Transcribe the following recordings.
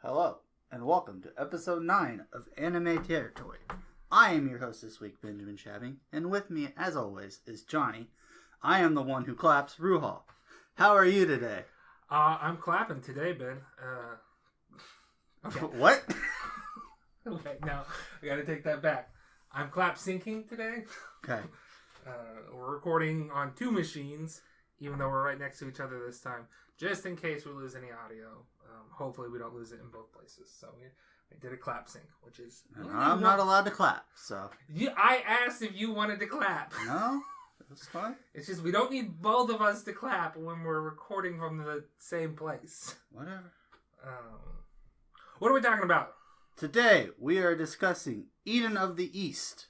Hello, and welcome to episode 9 of Anime Territory. I am your host this week, Benjamin Shabbing, and with me, as always, is Johnny. I am the one who claps, Ruhal. How are you today? I'm clapping today, Ben. Okay. What? Okay, now I gotta take that back. I'm clap syncing today. Okay. We're recording on two machines, even though we're right next to each other this time, just in case we lose any audio. Hopefully we don't lose it in both places. So we did a clap sync, which is... I'm not allowed to clap, so... I asked if you wanted to clap. No? It was fine. It's just we don't need both of us to clap when we're recording from the same place. Whatever. What are we talking about? Today, we are discussing Eden of the East.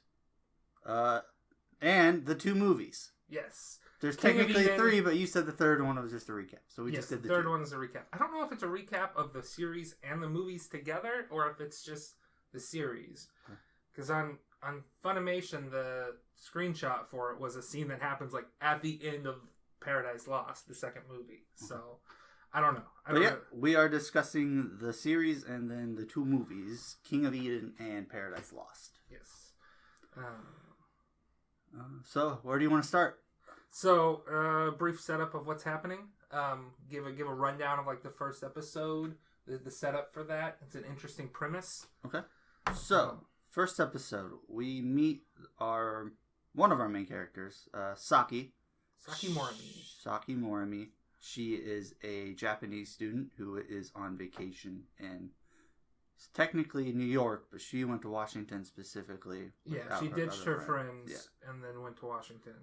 And the two movies. Yes. There's King of technically Eden. 3, but you said the third one was just a recap. So we just did the the third two. one is a recap. I don't know if it's a recap of the series and the movies together, or if it's just the series. Because on Funimation, the screenshot for it was a scene that happens like at the end of Paradise Lost, the second movie. So I don't know. We are discussing the series and then the two movies, King of Eden and Paradise Lost. Yes. So where do you want to start? So, brief setup of what's happening. Give a rundown of like the first episode, the setup for that. It's an interesting premise. Okay. So, first episode, we meet one of our main characters, Saki. Saki Morimi. Saki Morimi. She is a Japanese student who is on vacation in technically New York, but she went to Washington specifically. Yeah, she ditched her friends and then went to Washington.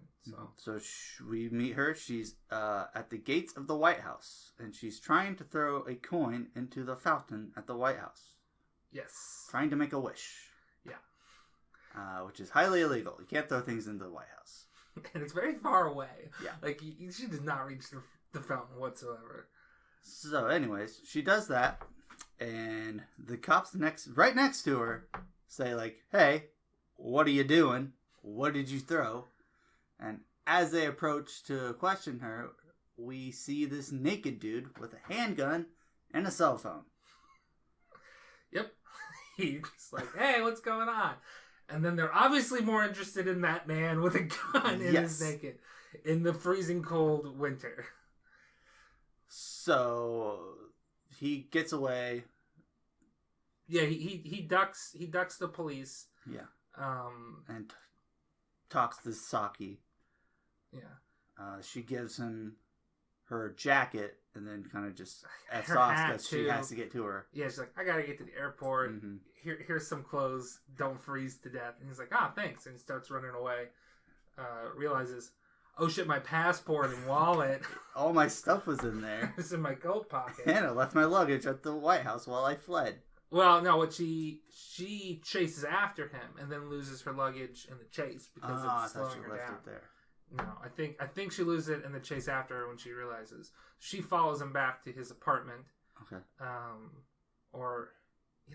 So, we meet her. She's at the gates of the White House, and she's trying to throw a coin into the fountain at the White House. Yes. Trying to make a wish. Yeah. Which is highly illegal. You can't throw things into the White House. And it's very far away. Yeah. Like, she does not reach the fountain whatsoever. So, anyways, she does that. And the cops right next to her say like, "Hey, what are you doing? What did you throw?" And as they approach to question her, we see this naked dude with a handgun and a cell phone. Yep. He's just like, "Hey, what's going on?" And then they're obviously more interested in that man with a gun and is naked in the freezing cold winter. So he gets away. Yeah, he ducks the police. Yeah. And talks to Saki. Yeah. She gives him her jacket and then kind of just F's Her off hat, because she has to get to her. Yeah, she's like, "I gotta get to the airport. Mm-hmm. Here's some clothes. Don't freeze to death." And he's like, "Ah, thanks." And he starts running away. Realizes, "Oh shit, my passport and wallet." All my stuff was in there. It's in my coat pocket. And I left my luggage at the White House while I fled. Well, no, what she chases after him and then loses her luggage in the chase because it's slowing her down. It there. No, I think she loses it in the chase after her when she realizes. She follows him back to his apartment. Okay.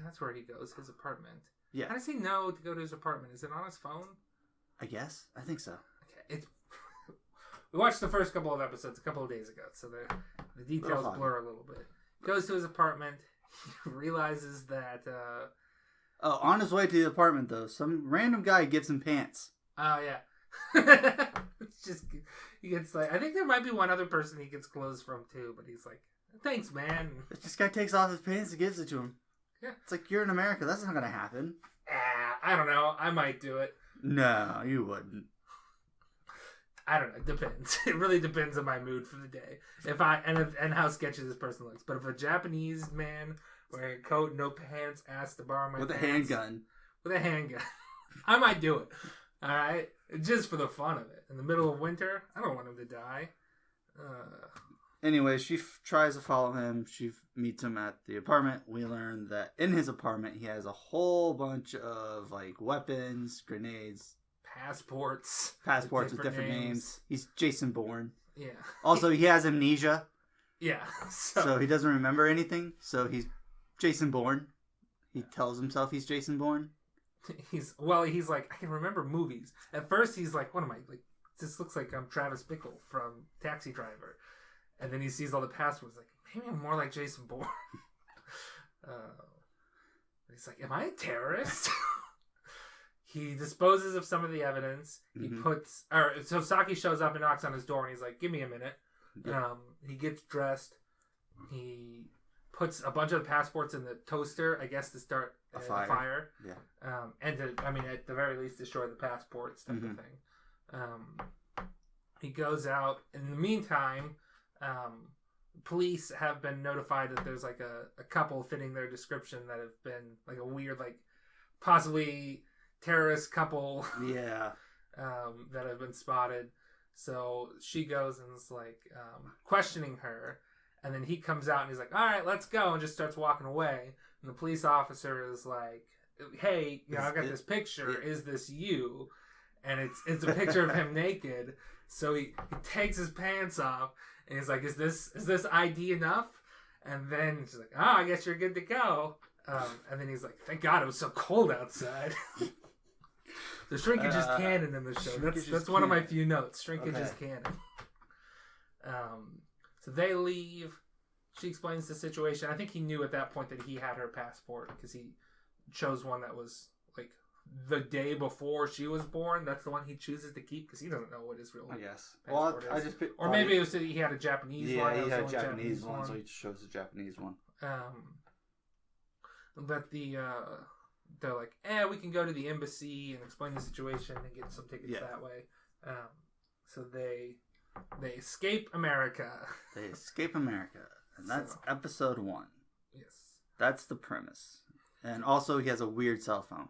That's where he goes, his apartment. Yeah. How does he know to go to his apartment? Is it on his phone? I guess. I think so. Okay. We watched the first couple of episodes a couple of days ago, so the details blur a little bit. Goes to his apartment. He realizes that... on his way to the apartment, though, some random guy gives him pants. Oh, yeah. It's just... He gets like... I think there might be one other person he gets clothes from, too, but he's like, "Thanks, man." This guy takes off his pants and gives it to him. Yeah. It's like, you're in America. That's not going to happen. I don't know. I might do it. No, you wouldn't. I don't know. It depends. It really depends on my mood for the day. And how sketchy this person looks. But if a Japanese man wearing a coat, no pants, asks to borrow my pants... With a handgun. I might do it. Alright? Just for the fun of it. In the middle of winter, I don't want him to die. Anyway, she tries to follow him. She meets him at the apartment. We learn that in his apartment, he has a whole bunch of like weapons, grenades, passports with different names. He's Jason Bourne. Yeah. Also, he has amnesia. Yeah. So he doesn't remember anything. So he's Jason Bourne. He tells himself he's Jason Bourne. He's like, "I can remember movies." At first, he's like, "What am I like? This looks like I'm Travis Bickle from Taxi Driver." And then he sees all the passwords, like, maybe I'm more like Jason Bourne. He's like, am I a terrorist? He disposes of some of the evidence. So Saki shows up and knocks on his door, and he's like, give me a minute. Yeah. He gets dressed. He puts a bunch of passports in the toaster, I guess, to start a fire. Yeah. And at the very least, destroy the passports type of thing. He goes out. In the meantime, police have been notified that there's like a couple fitting their description that have been like a weird, like possibly terrorist couple. Yeah. That have been spotted. So she goes and is like questioning her. And then he comes out and he's like, all right, let's go. And just starts walking away. And the police officer is like, hey, I've got this picture. Is this you? And it's a picture of him naked. So he takes his pants off. And he's like, is this ID enough? And then she's like, oh, I guess you're good to go. And then he's like, thank God it was so cold outside. The shrinkage is canon in the show. That's one of my few notes. Shrinkage is canon. So they leave. She explains the situation. I think he knew at that point that he had her passport because he chose one that was like the day before she was born. That's the one he chooses to keep because he doesn't know what his real passport is. Or maybe it was he had a Japanese one. Yeah, he had a Japanese one, so he chose the Japanese one. But they're like, we can go to the embassy and explain the situation and get some tickets that way. So they escape America. They escape America. And that's episode 1. Yes. That's the premise. And also he has a weird cell phone.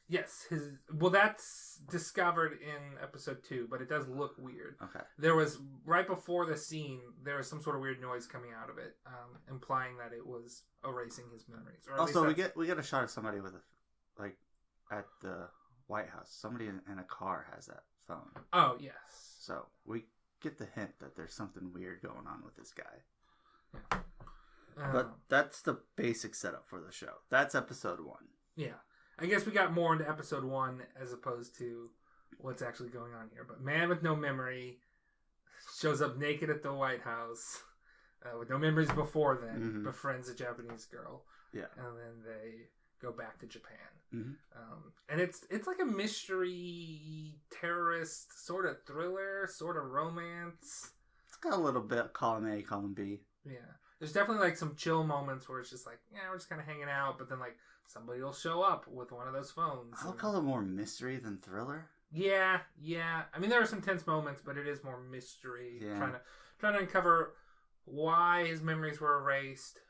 Yes. That's discovered in episode 2, but it does look weird. Okay. There was, right before the scene, there was some sort of weird noise coming out of it, implying that it was erasing his memories. Or also, we get a shot of somebody with at the White House. Somebody in a car has that phone. Oh, yes. So we get the hint that there's something weird going on with this guy. Yeah. But that's the basic setup for the show. That's episode 1. Yeah. I guess we got more into episode 1 as opposed to what's actually going on here. But man with no memory shows up naked at the White House with no memories before then, befriends a Japanese girl. Yeah. And then they go back to Japan. Mm-hmm. And it's like a mystery, terrorist, sort of thriller, sort of romance. It's got a little bit column A, column B. Yeah. There's definitely like some chill moments where it's just like, we're just kind of hanging out, but then like somebody will show up with one of those phones. I'll call it more mystery than thriller. Yeah. I mean, there are some tense moments, but it is more mystery. Yeah. Trying to uncover why his memories were erased.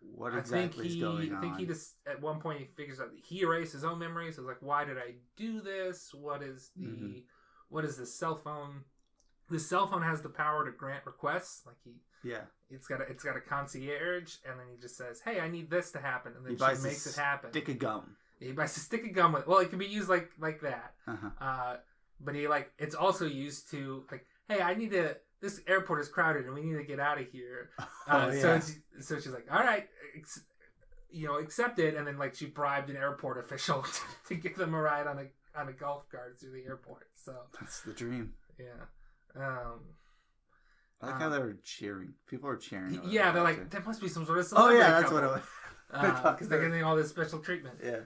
What exactly is going on? I think he just, at one point, he figures out that he erased his own memories. So it's like, why did I do this? What is the cell phone? The cell phone has the power to grant requests. Like it's got a concierge, and then he just says, "Hey, I need this to happen," and then she makes it happen. Stick of gum. He buys a stick of gum with. Well, it can be used like that. Uh-huh. But it's also used to like, "Hey, I need to. This airport is crowded, and we need to get out of here." So she's like, "All right, accept it," and then like she bribed an airport official to give them a ride on a golf cart through the airport. So that's the dream. Yeah. I like how they were cheering. People were cheering. Yeah, they're like, there must be some sort of celebrity that's couple. What it was. Because they're getting all this special treatment. Yeah.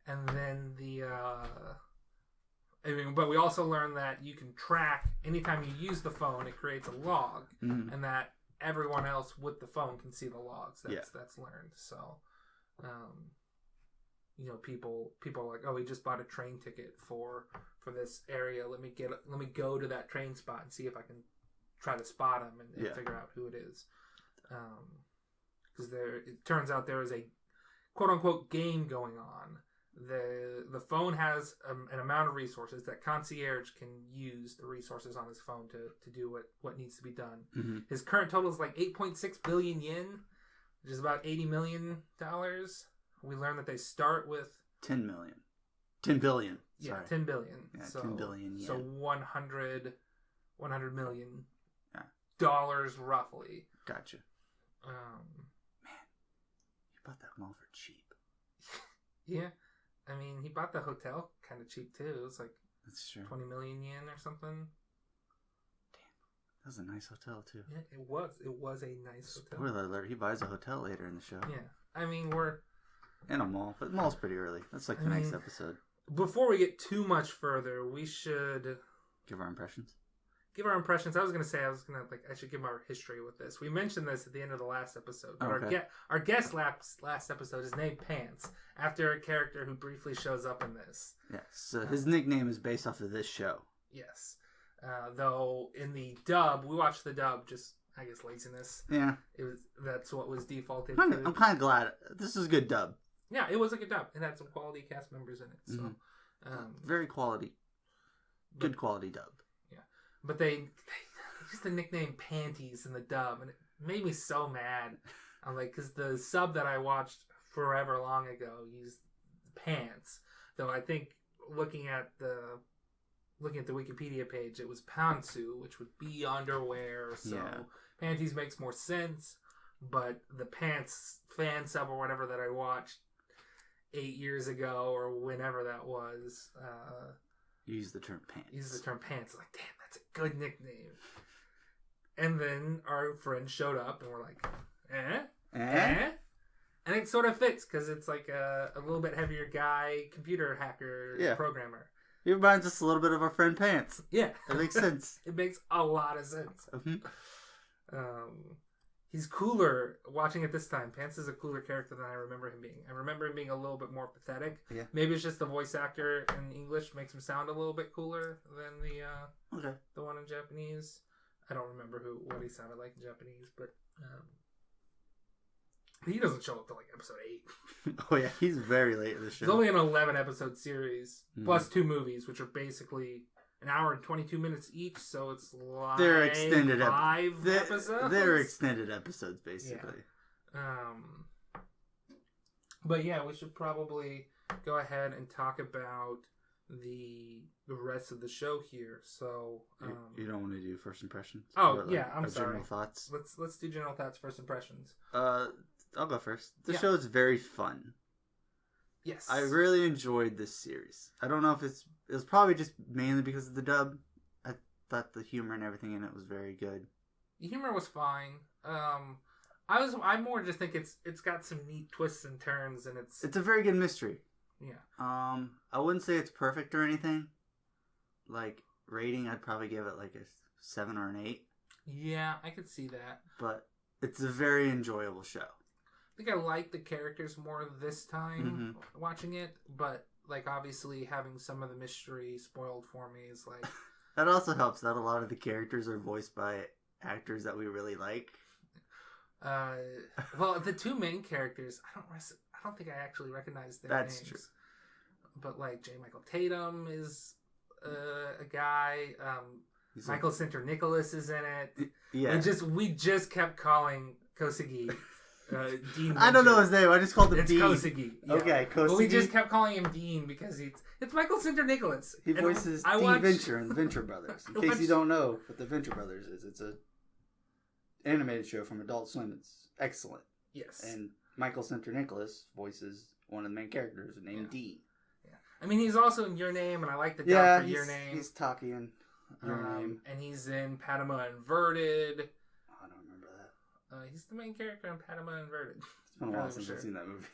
And then but we also learned that you can track anytime you use the phone, it creates a log, and that everyone else with the phone can see the logs. That's learned. So, people are like, oh, he just bought a train ticket for this area. Let me go to that train spot and see if I can try to spot him and figure out who it is. Because it turns out there is a quote unquote game going on. The phone has an amount of resources that concierge can use the resources on his phone to do what needs to be done. Mm-hmm. His current total is like 8.6 billion yen, which is about $80 million. We learned that they start with 10 million. 10 billion. Sorry. Yeah, 10 billion. Yeah, so, 10 billion yen. So 100 million dollars roughly. Gotcha. Man, you bought that mall for cheap. Yeah. I mean, he bought the hotel kind of cheap too. It was like that's true. 20 million yen or something. That was a nice hotel too. Yeah, it was. It was a nice hotel. Spoiler alert: he buys a hotel later in the show. Yeah, I mean we're in a mall, but the mall's pretty early. That's like the next episode. Before we get too much further, we should give our impressions. I was I should give our history with this. We mentioned this at the end of the last episode. But our guest last episode is named Pants after a character who briefly shows up in this. Yes, so his nickname is based off of this show. Yes, though in the dub, we watched the dub. Just I guess laziness. Yeah, that's what was defaulted. I'm kind of glad this is a good dub. Yeah, it was a good dub. It had some quality cast members in it. So very quality, good quality dub. But they used the nickname Panties in the dub, and it made me so mad. I'm like, because the sub that I watched forever long ago used pants. Though I think looking at the Wikipedia page, it was pantsu, which would be underwear. So panties makes more sense. But the pants fan sub or whatever that I watched 8 years ago or whenever that was. Use the term pants. Like, damn, that's a good nickname. And then our friend showed up, and we're like, And it sort of fits, because it's like a little bit heavier guy, computer hacker, programmer. He reminds us a little bit of our friend Pants. Yeah. It makes sense. It makes a lot of sense. He's cooler watching it this time. Pants is a cooler character than I remember him being. I remember him being a little bit more pathetic. Yeah. Maybe it's just the voice actor in English makes him sound a little bit cooler than the one in Japanese. I don't remember what he sounded like in Japanese, but he doesn't show up till like episode 8. Oh yeah, he's very late in the show. It's only an 11 episode series plus 2 movies, which are basically an hour and 22 minutes each, so it's like they're extended 5 episodes. They're extended episodes, basically. Yeah. But yeah, we should probably go ahead and talk about the rest of the show here. So you don't want to do first impressions? Oh yeah, I'm sorry. General thoughts. Let's do general thoughts, first impressions. I'll go first. The show is very fun. Yes. I really enjoyed this series. I don't know if it was probably just mainly because of the dub. I thought the humor and everything in it was very good. The humor was fine. I more just think it's got some neat twists and turns, and it's a very good mystery. Yeah. I wouldn't say it's perfect or anything. Like rating, I'd probably give it like a 7 or an 8. Yeah, I could see that. But it's a very enjoyable show. I think I like the characters more this time watching it, but like obviously having some of the mystery spoiled for me is like that also helps that a lot of the characters are voiced by actors that we really like. Well, the 2 main characters, I don't think I actually recognize their names. That's true. But like J. Michael Tatum is a guy. Michael Center Nicholas is in it. Yeah. We just kept calling Kosagi Dean. I don't know his name. I just called him Dean. It's Kosagi. Yeah. Okay, Kosagi. But we just kept calling him Dean because it's Michael Center Nicholas. He voices Dean Venture in the Venture Brothers. In case you don't know what the Venture Brothers is, it's a animated show from Adult Swim. It's excellent. Yes. And Michael Center Nicholas voices one of the main characters named Dean. Yeah. I mean, he's also in Your Name, and I like the dub for Your Name. He's Taki in Your Name. And he's in Padma Inverted. I don't remember that. He's the main character in Padma Inverted. It's been a while since I've seen that movie.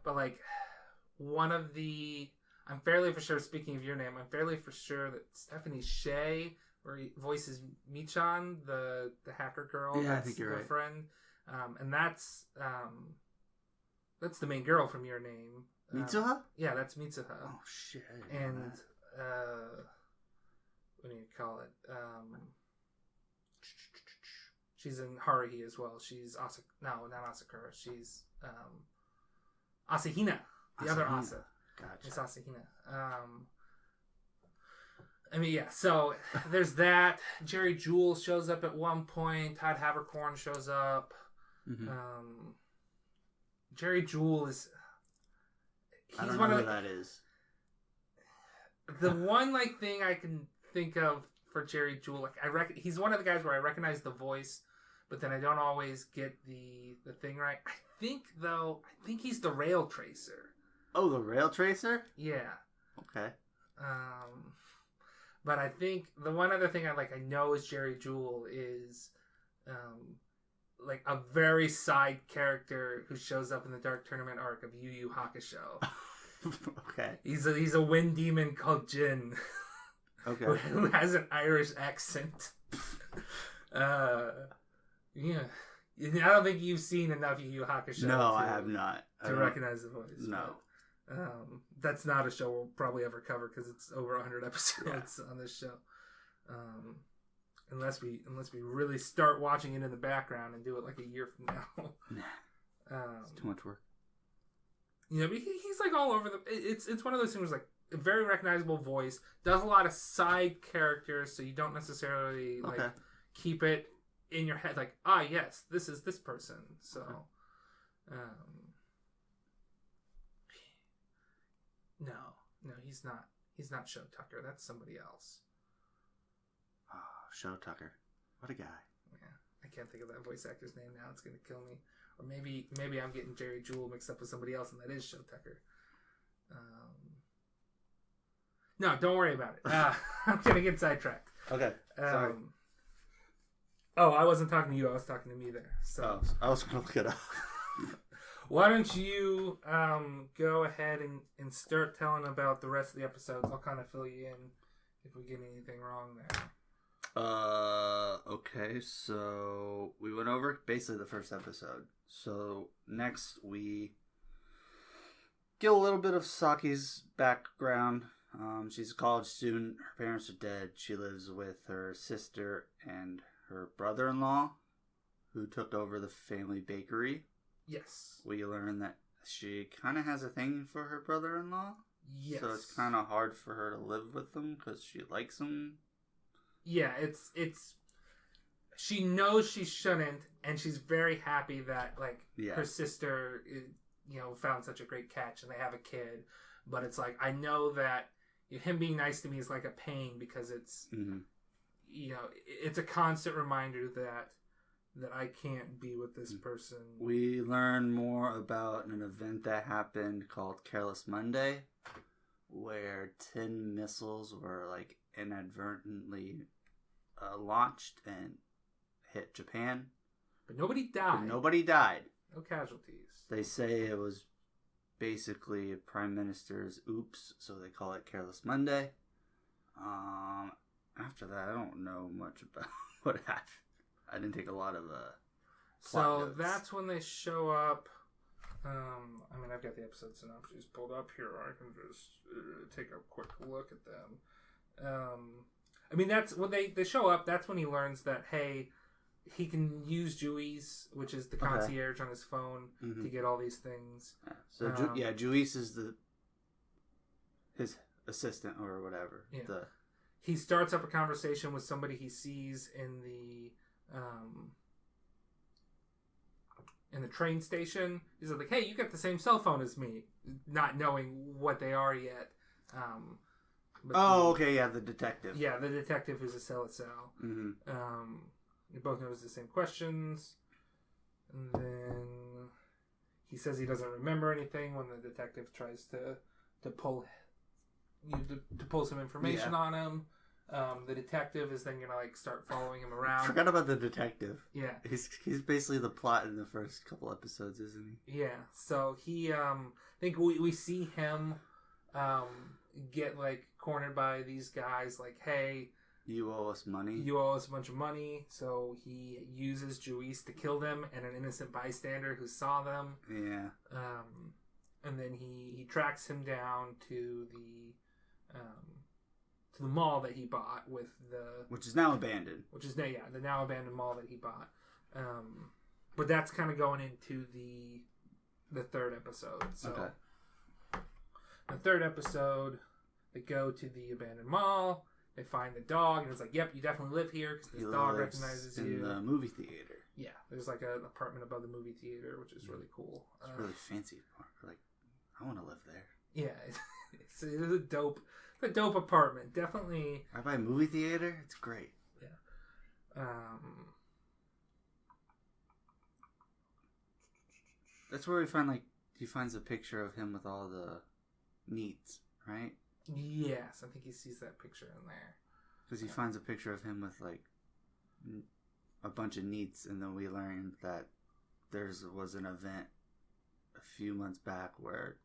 But like, I'm fairly for sure, speaking of Your Name, I'm fairly for sure that Stephanie Shea, where he voices Michan, the hacker girl. Yeah, I think you're right. Friend. And that's the main girl from Your Name. Mitsuha? Yeah, that's Mitsuha. Oh shit! And what do you call it? She's in Haruhi as well. She's not Asakura. She's Asahina, the other Asa. Gotcha. It's Asahina. I mean, yeah. So there's that. Jerry Jewell shows up at one point. Todd Haberkorn shows up. Jerry Jewell is. I don't know who that is. The one thing I can think of for Jerry Jewell, he's one of the guys where I recognize the voice, but then I don't always get the thing right. I think he's the Rail Tracer. Oh, the Rail Tracer? Yeah. Okay. But I think the one other thing I know is Jerry Jewell is like a very side character who shows up in the Dark Tournament arc of Yu Yu Hakusho. Okay. He's a wind demon called Jin. Okay. Who has an Irish accent. Yeah. I don't think you've seen enough Yu Yu Hakusho. No, I have not. To recognize the voice. No. But, that's not a show we'll probably ever cover because it's over 100 episodes on this show. Unless we really start watching it in the background and do it like a year from now. Nah. It's too much work. You know, but he's like all over the. It's one of those things like a very recognizable voice. Does a lot of side characters, so you don't necessarily like keep it in your head. Like, yes, this is this person. So, no, he's not. He's not Show Tucker. That's somebody else. Oh, Show Tucker, what a guy. Yeah, I can't think of that voice actor's name now. It's gonna kill me. Or maybe I'm getting Jerry Jewell mixed up with somebody else, and that is Show Tucker. No, don't worry about it. I'm gonna get sidetracked. Okay. Sorry. I wasn't talking to you. I was talking to me there. So I was gonna look it up. Why don't you go ahead and start telling about the rest of the episodes? I'll kind of fill you in if we get anything wrong there. Okay, so we went over basically the first episode. So next we get a little bit of Saki's background. She's a college student. Her parents are dead. She lives with her sister and her brother-in-law, who took over the family bakery. Yes. We learn that she kind of has a thing for her brother-in-law. Yes. So it's kind of hard for her to live with him because she likes him. Yeah, it's. She knows she shouldn't, and she's very happy that her sister, found such a great catch, and they have a kid. But it's like, I know that him being nice to me is like a pain because it's, it's a constant reminder that I can't be with this person. We learn more about an event that happened called Careless Monday, where 10 missiles were inadvertently launched and hit Japan. But nobody died. No casualties. They say it was basically Prime Minister's oops, so they call it Careless Monday. After that, I don't know much about what happened. I didn't take a lot of plot notes. That's when they show up. I've got the episode synopses pulled up here. I can just take a quick look at them. That's when they show up. That's when he learns that, hey, he can use Juice, which is the concierge on his phone, to get all these things. So, Juice is his assistant or whatever. Yeah. He starts up a conversation with somebody he sees in the train station. He's like, hey, you got the same cell phone as me, not knowing what they are yet. The detective. Yeah, the detective who's a cell. Mm-hmm. He both knows the same questions. And then he says he doesn't remember anything when the detective tries to pull some information on him. The detective is then gonna start following him around. Forgot about the detective. Yeah, he's basically the plot in the first couple episodes, isn't he? Yeah. So he, I think we see him, get cornered by these guys. Hey, you owe us money. You owe us a bunch of money. So he uses Juice to kill them and an innocent bystander who saw them. Yeah. And then he tracks him down to the mall that he bought which is now abandoned. The now abandoned mall that he bought. But that's kind of going into the third episode. So the third episode, they go to the abandoned mall. They find the dog, and it's like, yep, you definitely live here because this dog recognizes you. In the movie theater. Yeah, there's an apartment above the movie theater, which is really cool. It's a really fancy apartment. I want to live there. Yeah, it's a dope apartment. Definitely. Right by a movie theater, it's great. Yeah. That's where we find he finds a picture of him with all the meats, right? Yes, I think he sees that picture in there. Because he finds a picture of him with like a bunch of neats, and then we learned that was an event a few months back where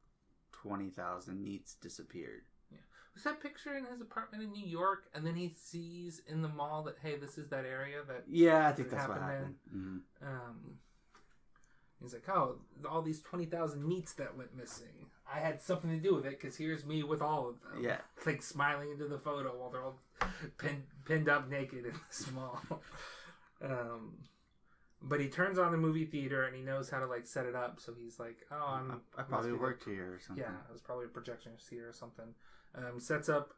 20,000 neats disappeared. Yeah. Was that picture in his apartment in New York? And then he sees in the mall that, hey, this is that area that... Yeah, I think that's what happened. Mm-hmm. He's like, oh, all these 20,000 neats that went missing. I had something to do with it because here's me with all of them. Yeah. Like smiling into the photo while they're all pinned up naked in the mall. But he turns on the movie theater and he knows how to like set it up. So he's like, oh, I probably worked here or something. Yeah, it was probably a projectionist here or something. Sets up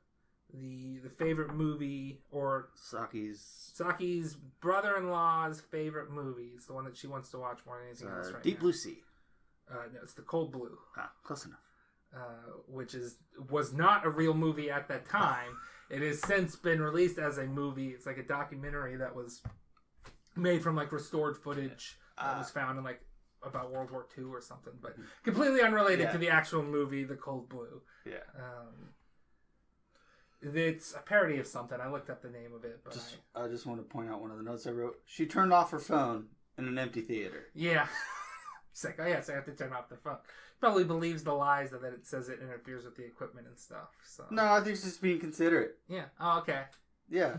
the favorite movie, or Saki's brother-in-law's favorite movie. It's the one that she wants to watch more than anything else right Deep now. Blue Sea. No, it's The Cold Blue. Ah, close enough. Which was not a real movie at that time. It has since been released as a movie. It's like a documentary that was made from like restored footage that was found in like about World War II or something, but completely unrelated to the actual movie, The Cold Blue. Yeah. It's a parody of something. I looked up the name of it, but I just want to point out one of the notes I wrote. She turned off her phone in an empty theater. Yeah. It's like, oh yes, I have to turn off the phone. Probably believes the lies that it says it interferes with the equipment and stuff. So no, I think she's just being considerate. Yeah. Oh, okay. Yeah.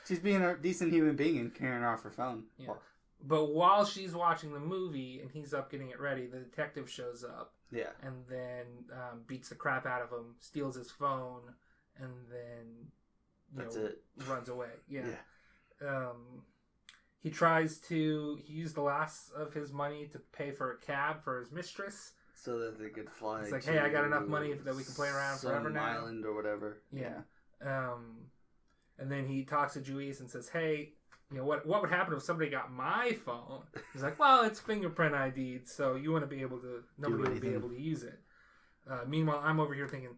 She's being a decent human being and carrying off her phone. Yeah. But while she's watching the movie and he's up getting it ready, the detective shows up. Yeah. And then beats the crap out of him, steals his phone, and then runs away. Yeah. He tries to... He used the last of his money to pay for a cab for his mistress. So that they could fly. He's like, hey, I got enough money that we can play around forever now. Island or whatever. Yeah. And then he talks to Juice and says, hey, you know, what would happen if somebody got my phone? He's like, well, it's fingerprint ID'd, so you wouldn't be able to... Nobody would be able to use it. Meanwhile, I'm over here thinking,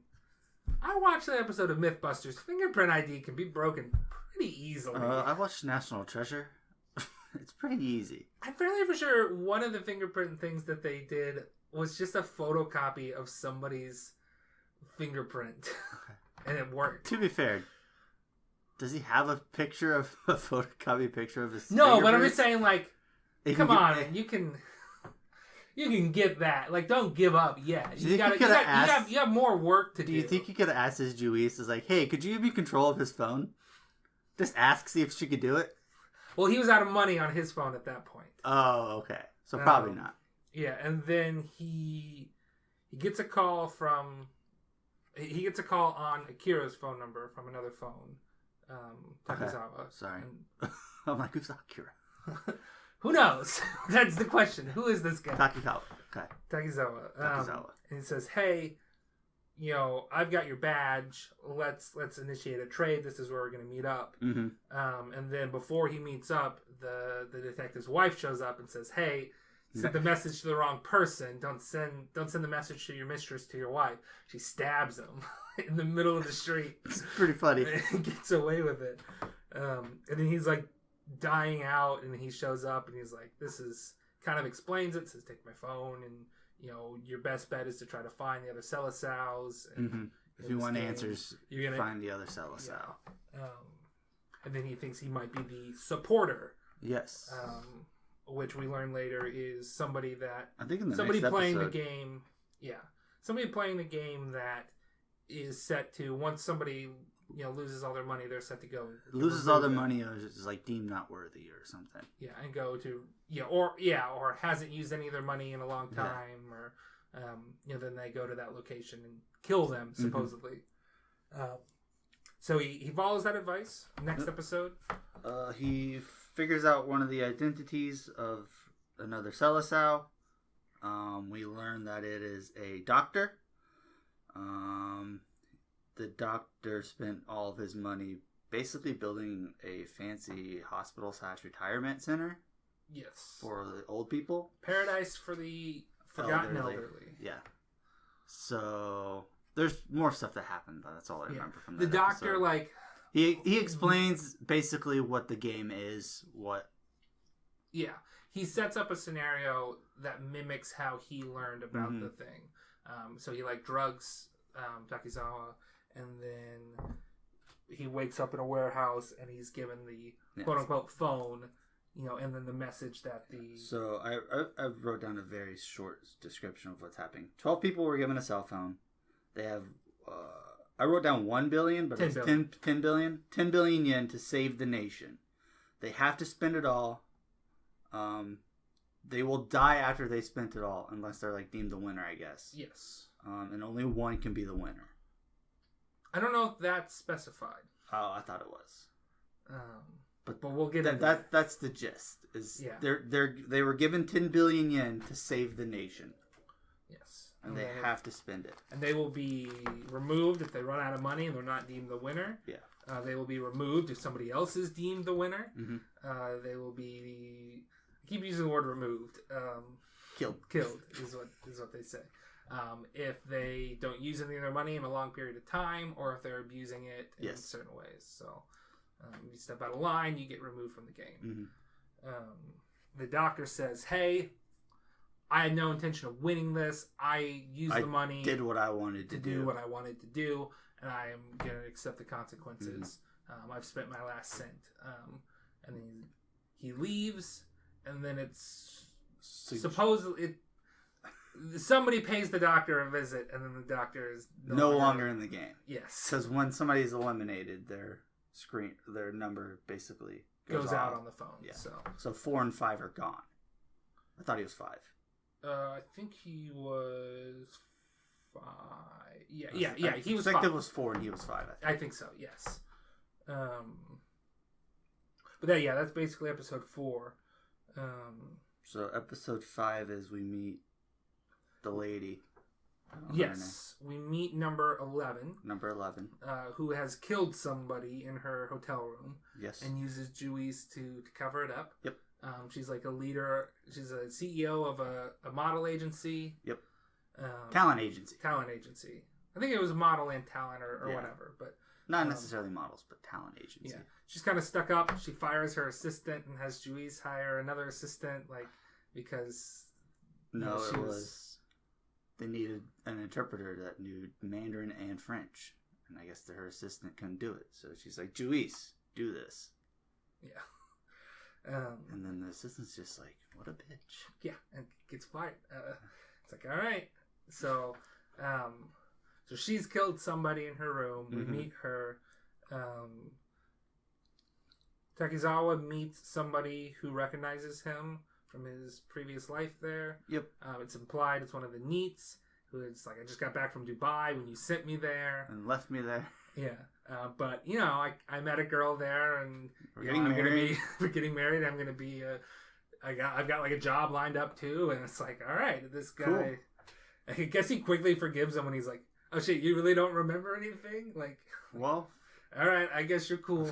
I watched that episode of Mythbusters. Fingerprint ID can be broken pretty easily. I watched National Treasure. It's pretty easy. I'm fairly for sure one of the fingerprint things that they did was just a photocopy of somebody's fingerprint. And it worked. To be fair, does he have a photocopy picture of his No, but I'm just saying, like, come on, you can get that. Like, don't give up yet. You have more work to do. Do you think you could have asked his Juice, like, hey, could you be in control of his phone? Just ask, see if she could do it? Well, he was out of money on his phone at that point. Oh, okay. So probably not. Yeah, and then he gets a call from... He gets a call on Akira's phone number from another phone. Takizawa. Okay. Sorry. I'm like, who's Akira? Who knows? That's the question. Who is this guy? Takizawa. Okay. Takizawa. And he says, hey, you know, I've got your badge. Let's initiate a trade. This is where we're going to meet up. Mm-hmm. And then before he meets up, the detective's wife shows up and says, hey, sent the message to the wrong person. Don't send the message to your mistress, to your wife. She stabs him in the middle of the street. It's pretty funny. And gets away with it. And then he's like dying out, and he shows up, and he's like, this is... Kind of explains it, says, take my phone, and, you know, your best bet is to try to find the other Selesaus. And if you want answers, you're going to find the other Selesau. Yeah. And then he thinks he might be the supporter. Yes. Which we learn later is somebody that... I think in the somebody next playing episode. the game... Yeah. Somebody playing the game that is set to... Once somebody, you know, loses all their money, they're set to go... Loses all their money or is like deemed not worthy or something. Yeah, and go to... or hasn't used any of their money in a long time, or you know, then they go to that location and kill them supposedly. So he follows that advice. Next episode, he figures out one of the identities of another Selesau. We learn that it is a doctor. The doctor spent all of his money basically building a fancy hospital/retirement center. Yes. For the old people. Paradise for the forgotten elderly. Yeah. So there's more stuff that happened, but that's all I remember from that the doctor, episode. like... He explains basically what the game is, Yeah. He sets up a scenario that mimics how he learned about the thing. So he, like, drugs Takizawa, and then he wakes up in a warehouse and he's given the Yes. quote unquote phone, and then the message that the So I wrote down a very short description of what's happening. 12 people were given a cell phone. They have, I wrote down 1 billion, but 10 it's billion. 10 billion. 10 billion yen to save the nation. They have to spend it all. They will die after they spent it all, unless they're like deemed the winner, I guess. yes. And only one can be the winner. I don't know if that's specified. Oh, I thought it was. But we'll get into that. That's the gist. Is Yeah. they were given 10 billion yen to save the nation, Yes. and they have to spend it. And they will be removed if they run out of money and they're not deemed the winner. Yeah. They will be removed if somebody else is deemed the winner. Mm-hmm. They will be. I keep using the word removed. Killed. Killed is what they say. If they don't use any of their money in a long period of time, or if they're abusing it in Yes. certain ways. So, you step out of line, you get removed from the game. Mm-hmm. The doctor says, "Hey, I had no intention of winning this. I used the money Did what I wanted to do. what I wanted to do, and I am going to accept the consequences. I've spent my last cent." And then he leaves, and then it's supposedly somebody pays the doctor a visit, and then the doctor is no longer in the game. Yes, Because when somebody's eliminated, their number basically goes out off. on the phone. Yeah. So 4 and 5 are gone. I thought he was 5. I think he was 5. Yeah. He was 5. Detective was 4 and he was 5. I think so. Yes. But that's basically episode 4. So episode 5 is we meet the lady. I don't know her Yes, we meet number 11, name. Number 11. who has killed somebody in her hotel room Yes. and uses Juice to cover it up. Yep. She's like a leader. She's a CEO of a model agency. Yep. Talent Talent agency. agency. I think it was model and talent or Yeah. whatever. But Not necessarily models, but talent agency. yeah, she's kind of stuck up. She fires her assistant and has Juice hire another assistant, because No, she it was- was... They needed an interpreter that knew Mandarin and French. And I guess her assistant couldn't do it. So she's like, Juice, do this. yeah. And then the assistant's just like, what a bitch. Yeah, and gets fired. It's like, all right. So she's killed somebody in her room. We Mhm. meet her. Takizawa meets somebody who recognizes him from his previous life there. Yep. It's implied it's one of the NEETs who is like, I just got back from Dubai when you sent me there. And left me there. Yeah. But, I met a girl there, and We're getting married. we're getting married. I'm going to be I've got like a job lined up too, and it's like, all right, this guy. Cool. I guess he quickly forgives him when he's like, "Oh shit, you really don't remember anything?" Like, Well, all right, I guess you're cool.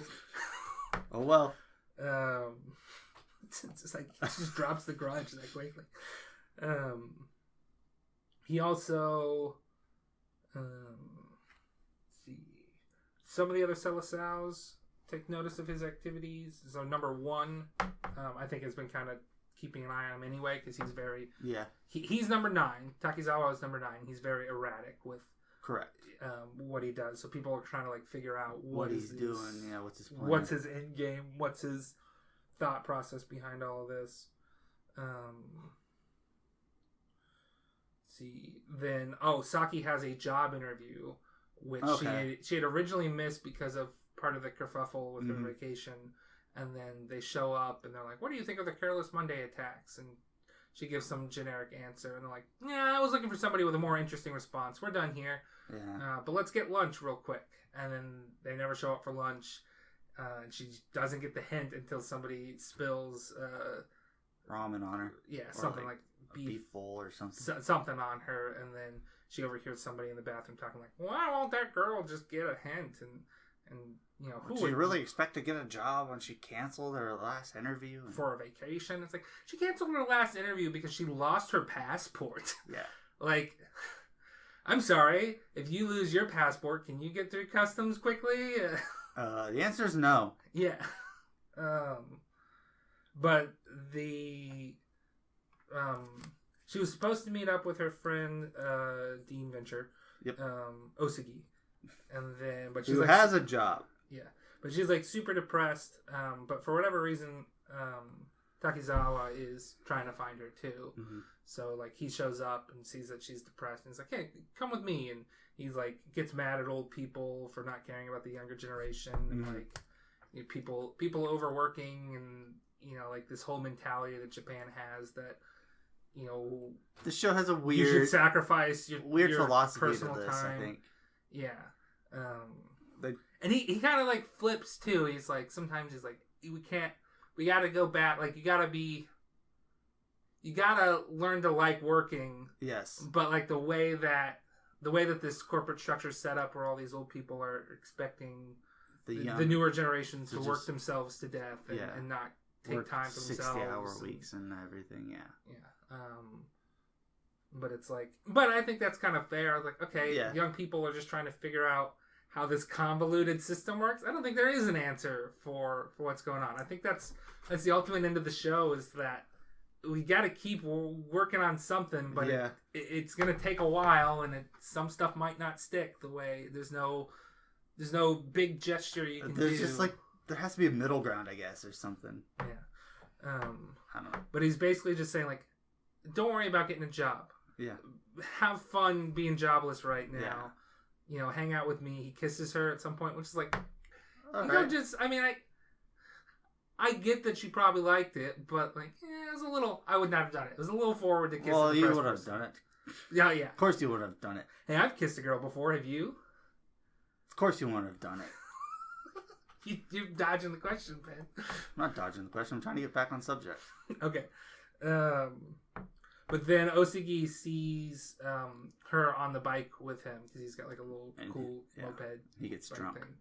oh well. It's just like he just drops the grudge that quickly. He also, let's see, some of the other Selesaos take notice of his activities. So number 1, I think has been kind of keeping an eye on him anyway, because he's very he's number 9. Takizawa is number 9. He's very erratic with Correct. what he does. So people are trying to figure out What he's doing. Yeah, what's his plan? what's his end game, what's his thought process behind all of this. See, then Saki has a job interview, which she had originally missed because of part of the kerfuffle with her vacation, and then they show up and they're like, "What do you think of the Careless Monday attacks?" And she gives some generic answer, and they're like, "Yeah, I was looking for somebody with a more interesting response. We're done here, but let's get lunch real quick." And then they never show up for lunch. And she doesn't get the hint until somebody spills ramen on her. Yeah, Or something like beef bowl or something. something on her, and then she overhears somebody in the bathroom talking like, "Why won't that girl just get a hint?" And who Would you really expect to get a job when she canceled her last interview? for a vacation? It's like she canceled her last interview because she lost her passport. Yeah. Like, I'm sorry, if you lose your passport, can you get through customs quickly? The answer is no. Yeah. But she was supposed to meet up with her friend Dean Venture, Yep. Osagi, and then she's Who like, has a job? Yeah, but she's like super depressed. But for whatever reason, Takizawa is trying to find her too. Mm-hmm. So like he shows up and sees that she's depressed, and he's like, "Hey, come with me." And he's like gets mad at old people for not caring about the younger generation, and Mm-hmm. like people overworking, and like this whole mentality that Japan has that The show has a you weird, should sacrifice your philosophy personal to this. time. I think. Yeah. They- And he kind of like flips too. He's like, sometimes he's like, we gotta go back. Like, you gotta learn to like working. Yes. But like the way that this corporate structure is set up, where all these old people are expecting the newer generations to work themselves to death and not take time for themselves. 60-hour weeks and everything. Yeah. Yeah. But it's like, but I think that's kind of fair. I was like, okay, young people are just trying to figure out how this convoluted system works. I don't think there is an answer for what's going on. I think that's the ultimate end of the show, is that we got to keep working on something, but it's going to take a while, and some stuff might not stick the way. There's no big gesture you can do. There's just like, there has to be a middle ground, I guess, or something. Yeah. I don't know. But he's basically just saying, like, don't worry about getting a job. Yeah. Have fun being jobless right now. Yeah. Hang out with me. He kisses her at some point, which is like, I get that she probably liked it, but like, it was a little, I would not have done it. It was a little forward to kiss. Well, you would have done it. Yeah, yeah. Of course you would have done it. Hey, I've kissed a girl before. Have you? Of course you wouldn't have done it. You're dodging the question, Ben. I'm not dodging the question. I'm trying to get back on subject. Okay. But then Osigi sees her on the bike with him, because he's got like a little cool moped. He gets drunk. Thing.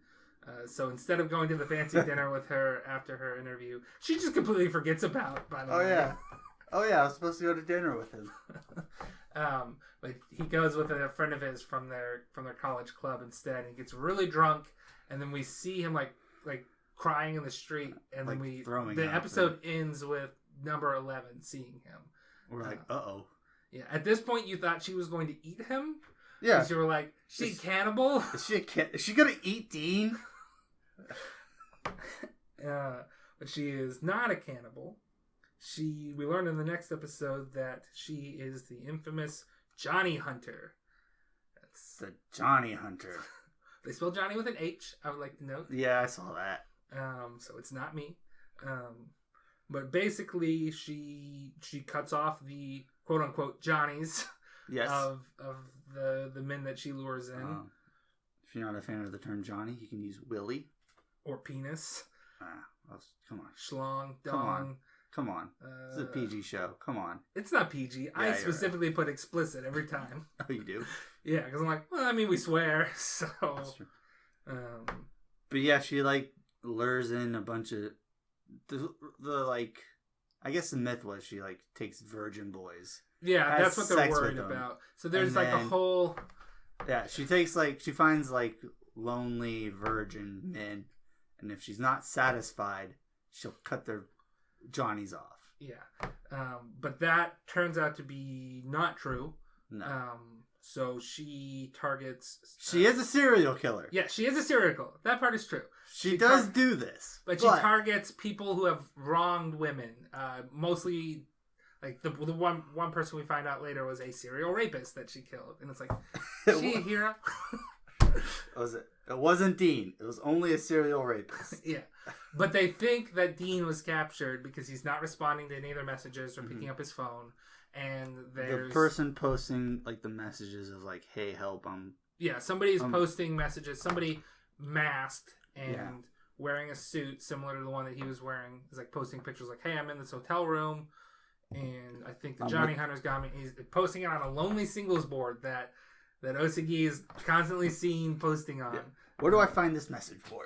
So instead of going to the fancy dinner with her after her interview, she just completely forgets about, by the way. Oh yeah, I was supposed to go to dinner with him. But he goes with a friend of his from their college club instead, and he gets really drunk, and then we see him like crying in the street, and like then the episode ends with number 11 seeing him. We're like, uh-oh. Yeah, at this point you thought she was going to eat him? Yeah. You were like, she's cannibal? Is she gonna eat Dean? But she is not a cannibal. We learn in the next episode that she is the infamous Johnny Hunter. That's the Johnny Hunter. They spell Johnny with an H, I would like to note. Yeah, I saw that. So it's not me. But basically she cuts off the quote unquote Johnnies of the men that she lures in. If you're not a fan of the term Johnny, you can use Willie. Or penis. Come on. Schlong, dong. Come on. It's a PG show. Come on. It's not PG. Yeah, I specifically put explicit every time. Oh, you do? Yeah, because I'm like, well, I mean, we swear, so. That's true. But yeah, she like lures in a bunch of the like. I guess the myth was she like takes virgin boys. Yeah, that's what they're worried about. So there's like a whole. Yeah, she finds like lonely virgin men, and if she's not satisfied, she'll cut their Johnnies off. Yeah, but that turns out to be not true. No. So she targets. She is a serial killer. Yeah, she is a serial killer. That part is true. She does do this, but she targets people who have wronged women. Mostly, like the one person we find out later was a serial rapist that she killed, and it's like, is she a hero? It wasn't Dean. It was only a serial rapist. Yeah. But they think that Dean was captured because he's not responding to any of their messages or picking up his phone. And there's... the person posting, like, the messages of, like, hey, help, Yeah, somebody's posting messages. Somebody masked and wearing a suit similar to the one that he was wearing is, like, posting pictures like, hey, I'm in this hotel room. And I think the Johnny Hunter's got me. He's posting it on a lonely singles board that Osigi is constantly seen posting on. Yeah. Where do I find this message for?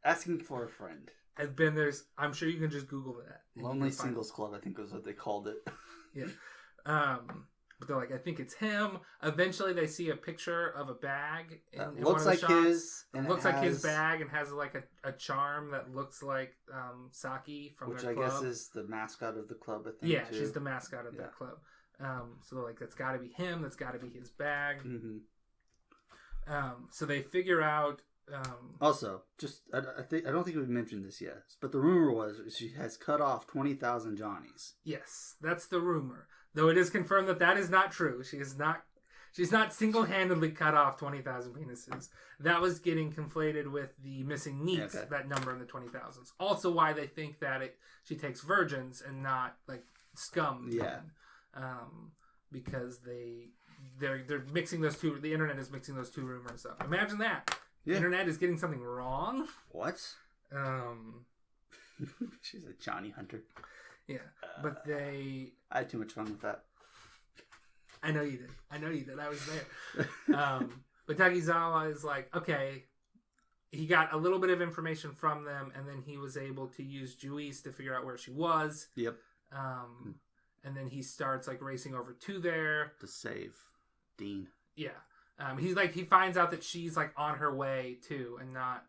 Asking for a friend. I'm sure you can just Google that. Lonely Singles Club, I think was what they called it. Yeah. But they're like, I think it's him. Eventually they see a picture of a bag in looks one of the like shots. his. And looks like his bag and has like a charm that looks like Saki from their club. Which I guess is the mascot of the club, I think. Yeah, she's the mascot of that club. So they're like, that's got to be him. That's got to be his bag. Mm-hmm. So they figure out Also, just I don't think we've mentioned this yet, but the rumor was she has cut off 20,000 Johnnies. Yes, that's the rumor. Though it is confirmed that is not true. She's not single-handedly cut off 20,000 penises. That was getting conflated with the missing neats, that number in the 20,000s. Also why they think that she takes virgins and not, like, scum. Yeah. Because they're mixing those two, the internet is mixing those two rumors up. Imagine that. Yeah. The internet is getting something wrong. What? She's a Johnny hunter. Yeah, but I had too much fun with that. I know you did. I was there. But Takizawa is like, okay, he got a little bit of information from them, and then he was able to use Juice to figure out where she was. Yep. And then he starts like racing over to there to save Dean. Yeah. He finds out that she's like on her way too, and not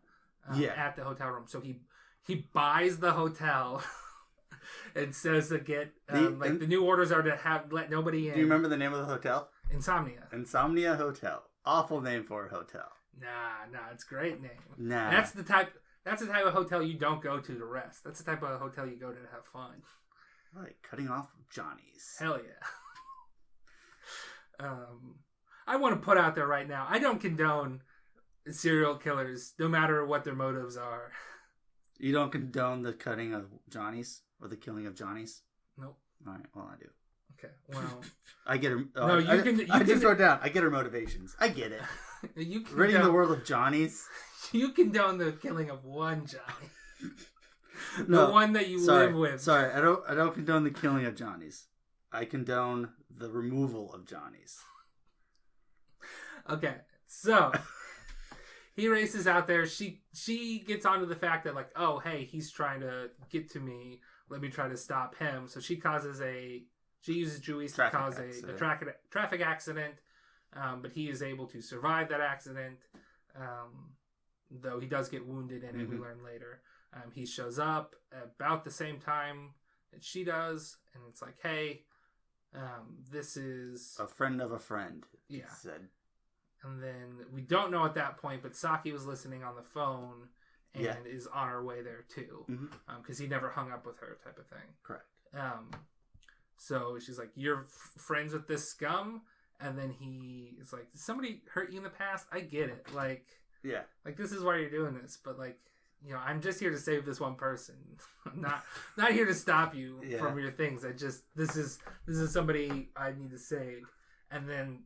at the hotel room. So he buys the hotel. And says to get the new orders are to let nobody in. Do you remember the name of the hotel? Insomnia. Insomnia Hotel. Awful name for a hotel. Nah, it's a great name. Nah. That's the type of hotel you don't go to rest. That's the type of hotel you go to have fun. Like cutting off Johnnies. Hell yeah. I want to put out there right now, I don't condone serial killers, no matter what their motives are. You don't condone the cutting of Johnnies? Or the killing of Johnnies? Nope. All right, well, I do. Okay, well... I get her... no, I just wrote down, I get her motivations. I get it. Ridding the world of Johnnies. You condone the killing of one Johnny. The one that you live with. Sorry, I don't condone the killing of Johnnies. I condone the removal of Johnnies. Okay, so... He races out there. She gets onto the fact that, like, oh, hey, he's trying to get to me. Let me try to stop him. So she uses Juice to cause a traffic accident. But he is able to survive that accident. Though he does get wounded in it, we learn later. He shows up about the same time that she does. And it's like, hey, this is... a friend of a friend, he said. And then we don't know at that point, but Saki was listening on the phone and is on her way there too. Because he never hung up with her type of thing. Correct. So she's like, you're friends with this scum? And then he is like, did somebody hurt you in the past? I get it. Like, like this is why you're doing this. But like, you know, I'm just here to save this one person. I'm not here to stop you from your things. This is somebody I need to save. And then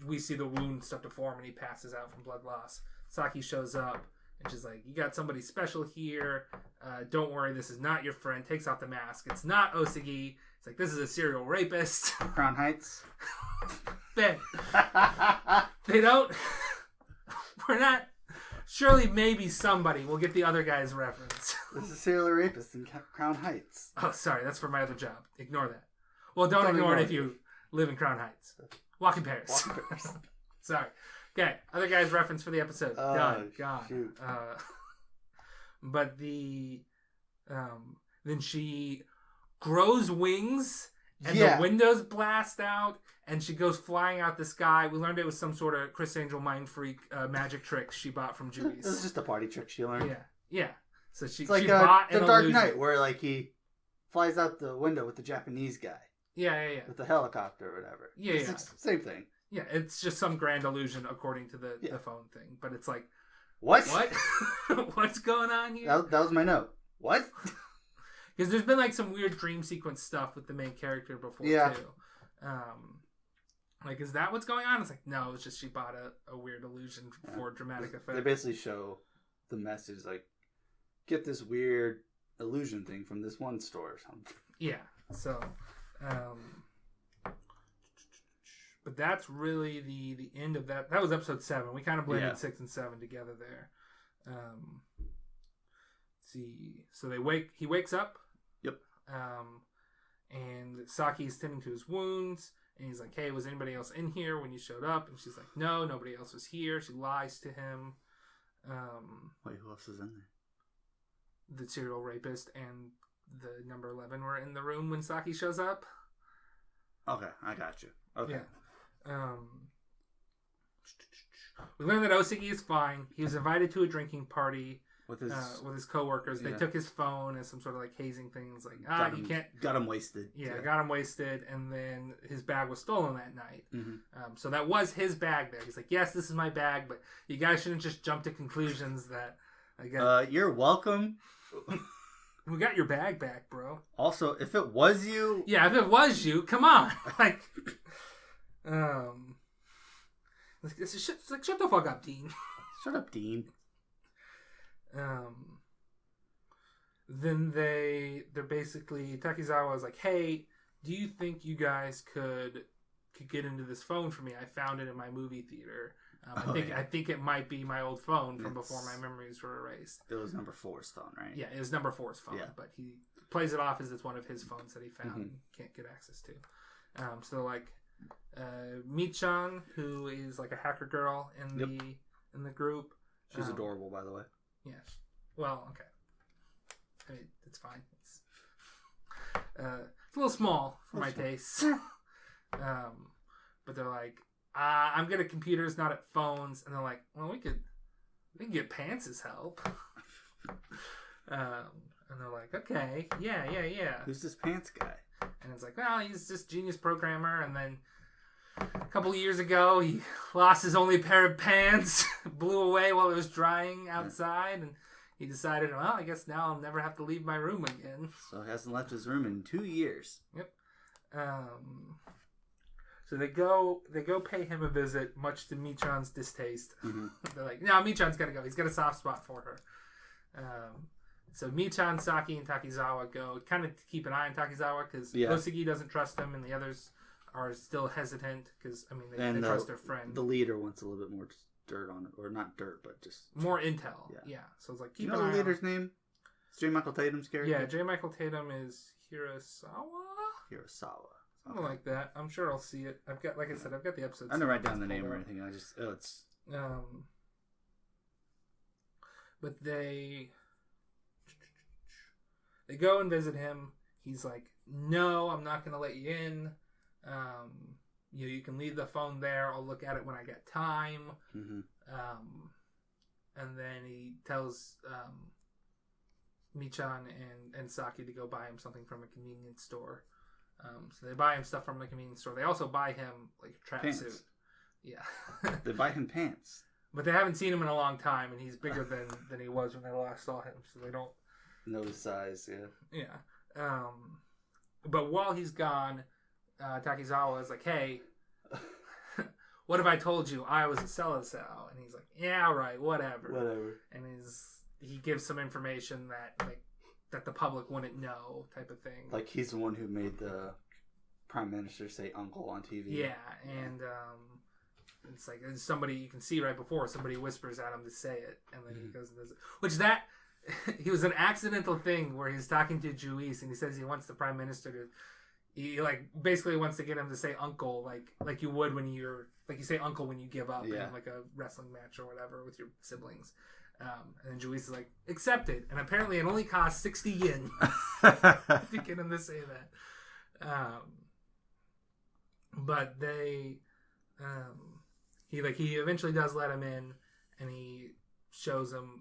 we see the wound start to form and he passes out from blood loss. Saki shows up and she's like, you got somebody special here. Don't worry, this is not your friend. Takes off the mask. It's not Osagi. It's like, this is a serial rapist. Crown Heights. Ben. They don't... We're not... Surely maybe somebody will get the other guy's reference. This is a serial rapist in Crown Heights. Oh, sorry. That's for my other job. Ignore that. Well, don't ignore it if you live in Crown Heights. Walk in Paris. Sorry. Okay. Other guy's reference for the episode. Done. Gone. But then she grows wings and the windows blast out and she goes flying out the sky. We learned it was some sort of Chris Angel mind freak magic trick she bought from Juice. This is just a party trick she learned. Yeah. So it's like she bought the Dark Knight where like he flies out the window with the Japanese guy. Yeah. With the helicopter or whatever. It's the same thing. Yeah, it's just some grand illusion according to the phone thing. But it's like... What? What's going on here? That was my note. What? Because there's been like some weird dream sequence stuff with the main character before too. Like, is that what's going on? It's like, no, it's just she bought a weird illusion for dramatic effect. They basically show the message like, get this weird illusion thing from this one store or something. Yeah, so... but that's really the end of that. That was episode 7. We kind of blended 6 and 7 together there. Let's see. So he wakes up. Yep. And Saki is tending to his wounds. And he's like, hey, was anybody else in here when you showed up? And she's like, no, nobody else was here. She lies to him. Wait, who else is in there? The serial rapist and the number 11 were in the room when Saki shows up. Okay, I got you. Okay. Yeah. We learn that Osagi is fine. He was invited to a drinking party with his coworkers. They took his phone as some sort of like hazing things. Like you can't. Got him wasted. Yeah, got him wasted, and then his bag was stolen that night. Mm-hmm. So that was his bag there. He's like, yes, this is my bag, but you guys shouldn't just jump to conclusions that. You're welcome. We got your bag back, bro. Also, if it was you... Yeah, if it was you, come on. Like, it's like, shut the fuck up, Dean. Shut up, Dean. Then they're basically... Takizawa is like, hey, do you think you guys could get into this phone for me? I found it in my movie theater. I think it might be my old phone from before my memories were erased. It was number 4's phone, right? Yeah, it was number 4's phone, but he plays it off as it's one of his phones that he found and can't get access to. So like Michan, who is like a hacker girl in the group. She's adorable, by the way. Yes. Well, okay. I mean, it's fine. It's a little small for my tastes. But they're like, I'm good at computers, not at phones. And they're like, well, we can get Pants' help. And they're like, okay, yeah. Who's this Pants guy? And it's like, well, he's just genius programmer. And then a couple of years ago, he lost his only pair of pants, blew away while it was drying outside, and he decided, well, I guess now I'll never have to leave my room again. So he hasn't left his room in 2 years. Yep. So they go pay him a visit, much to Michan's distaste. Mm-hmm. They're like, no, Michan's got to go. He's got a soft spot for her. So Michan, Saki, and Takizawa go kind of keep an eye on Takizawa because Osagi doesn't trust him, and the others are still hesitant because they trust their friend. The leader wants a little bit more dirt on it, or not dirt, but just more intel. Yeah. So it's like keep an eye. You know the leader's name? It's J. Michael Tatum's character. Yeah, J. Michael Tatum is Hirasawa. Something like that. I'm sure I'll see it. I've got the episodes. I didn't write down the name or anything. I just it's. But they go and visit him. He's like, no, I'm not going to let you in. You can leave the phone there. I'll look at it when I get time. Mm-hmm. And then he tells Michan and Saki to go buy him something from a convenience store. So they buy him stuff from a convenience store. They also buy him like a tracksuit. Yeah. They buy him pants. But they haven't seen him in a long time, and he's bigger than he was when they last saw him. So they don't know his size. Yeah. Yeah. But while he's gone, Takizawa is like, "Hey, what if I told you I was a Selazao?" And he's like, "Yeah, right, whatever." And he gives some information that the public wouldn't know, type of thing. Like he's the one who made the prime minister say "uncle" on TV. Yeah, and it's like somebody you can see right before somebody whispers at him to say it, and then he goes and does it. Which he was an accidental thing where he's talking to Juice, and he says he wants the prime minister to. He basically wants to get him to say "uncle" like you would when you say "uncle" when you give up in like a wrestling match or whatever with your siblings. And then Juice is like, accepted. And apparently it only costs 60 yen to get him to say that. But he eventually does let him in, and he shows him,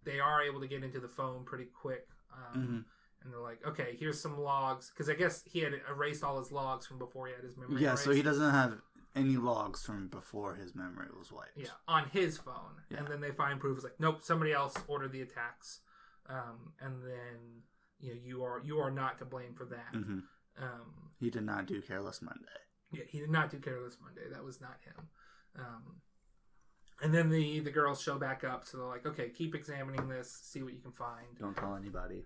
they are able to get into the phone pretty quick. And they're like, okay, here's some logs. Because I guess he had erased all his logs from before he had his memory erased. So he doesn't have any logs from before his memory was wiped. Yeah, on his phone. Yeah. And then they find proof. It's like, nope, somebody else ordered the attacks. And then you are not to blame for that. Mm-hmm. He did not do Careless Monday. Yeah, he did not do Careless Monday. That was not him. And then the girls show back up, so they're like, okay, keep examining this, see what you can find. Don't tell anybody.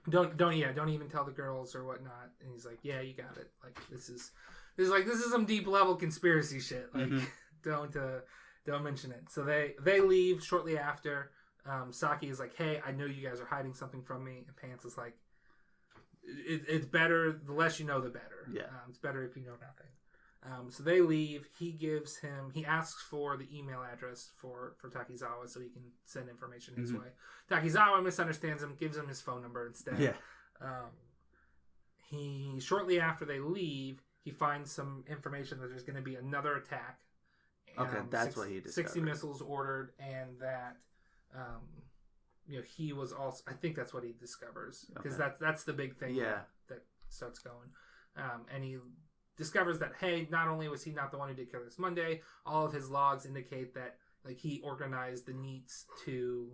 Don't even tell the girls or whatnot. And he's like, yeah, you got it. Like this is some deep level conspiracy shit. Like don't mention it. So they leave shortly after. Saki is like, hey, I know you guys are hiding something from me. And Pants is like, it's better, the less you know, the better. Yeah. It's better if you know nothing. So they leave. He asks for the email address for Takizawa so he can send information his way. Takizawa misunderstands him, gives him his phone number instead. Yeah. Shortly after they leave, he finds some information that there's going to be another attack, Okay, that's what he discovered. 60 missiles ordered, and that he was also. I think that's what he discovers, because that's the big thing. Yeah. That starts going, and he discovers that, hey, not only was he not the one who did Killer's Monday, all of his logs indicate that like he organized the Neets to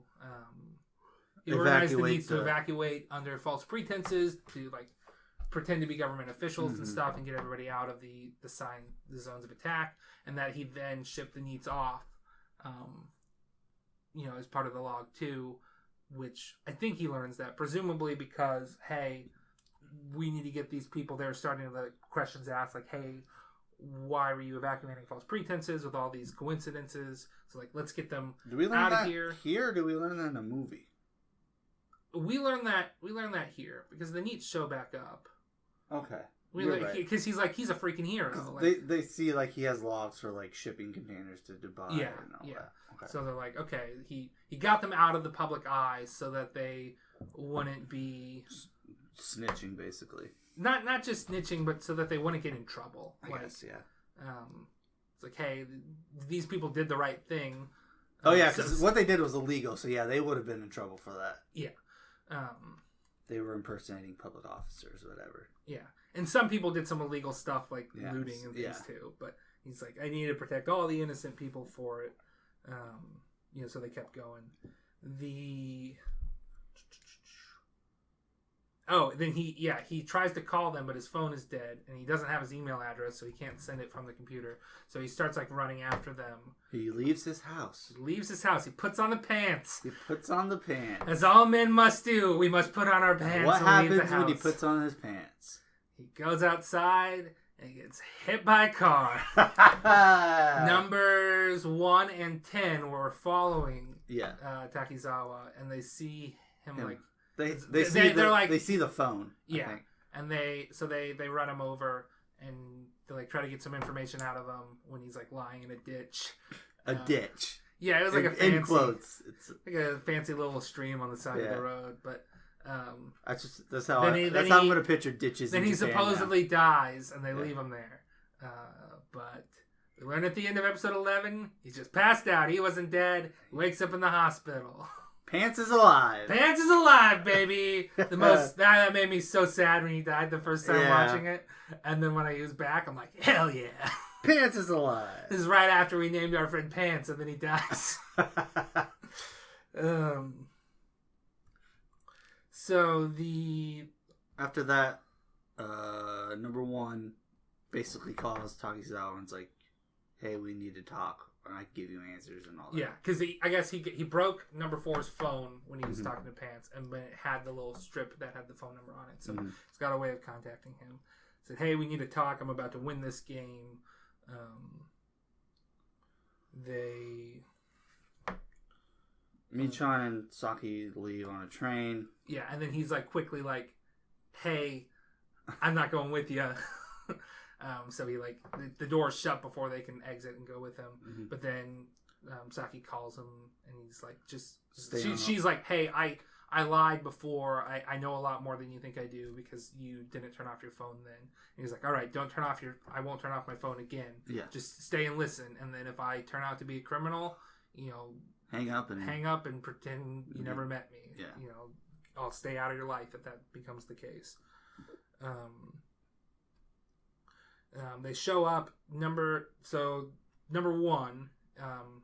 evacuate under false pretenses, to like pretend to be government officials and stuff, and get everybody out of the zones of attack, and that he then shipped the Neets off, as part of the log too, which I think he learns that presumably because, hey, we need to get these people there, starting the questions asked like, hey, why were you evacuating false pretenses with all these coincidences? So like, let's get them out of here. Here, or do we learn that in a movie? We learn that here because the Neets show back up. Okay. Because he's a freaking hero. Like, they see like he has logs for like shipping containers to Dubai. Yeah, and all yeah. that. Okay. So they're like, okay, he got them out of the public eye so that they wouldn't be snitching, basically. Not just snitching, but so that they wouldn't get in trouble. I guess, yeah. It's like, hey, these people did the right thing. Oh yeah, because what they did was illegal. So yeah, they would have been in trouble for that. Yeah. They were impersonating public officers, or whatever. Yeah, and some people did some illegal stuff like looting and things too. But he's like, I need to protect all the innocent people for it. So they kept going. Then he tries to call them, but his phone is dead, and he doesn't have his email address, so he can't send it from the computer. So he starts like running after them. He leaves his house. He puts on the pants. As all men must do. We must put on our pants. What happens when he puts on his pants? He goes outside and gets hit by a car. Numbers 1 and 10 were following Takizawa, and they see him like. They see the phone. Yeah, and they run him over, and they like try to get some information out of him when he's like lying in a ditch. A ditch. Yeah, it was like a fancy, in quotes. It's like a fancy little stream on the side of the road. But that's how I'm going to picture ditches. Then he supposedly dies, and they leave him there. But we learn at the end of episode 11, he's just passed out. He wasn't dead. He wakes up in the hospital. Pants is alive. Pants is alive, baby. That made me so sad when he died the first time watching it. And then when he was back, I'm like, hell yeah. Pants is alive. This is right after we named our friend Pants, and then he dies. After that, number 1 basically calls Takizawa and's like, hey, we need to talk. I give you answers and all that. Yeah, because I guess he broke number 4's phone when he was talking to Pants, and when it had the little strip that had the phone number on it, so he's got a way of contacting him. Said, "Hey, we need to talk. I'm about to win this game." Michan and Saki leave on a train. Yeah, and then he's like quickly like, "Hey, I'm not going with you." So he like the door's shut before they can exit and go with him. But then Saki calls him, and he's like, she's like, hey, I lied before. I know a lot more than you think I do because you didn't turn off your phone then. And he's like, all right, I won't turn off my phone again. Yeah. Just stay and listen. And then if I turn out to be a criminal, hang up and pretend you never met me. Yeah. I'll stay out of your life if that becomes the case. They show up. Number 1,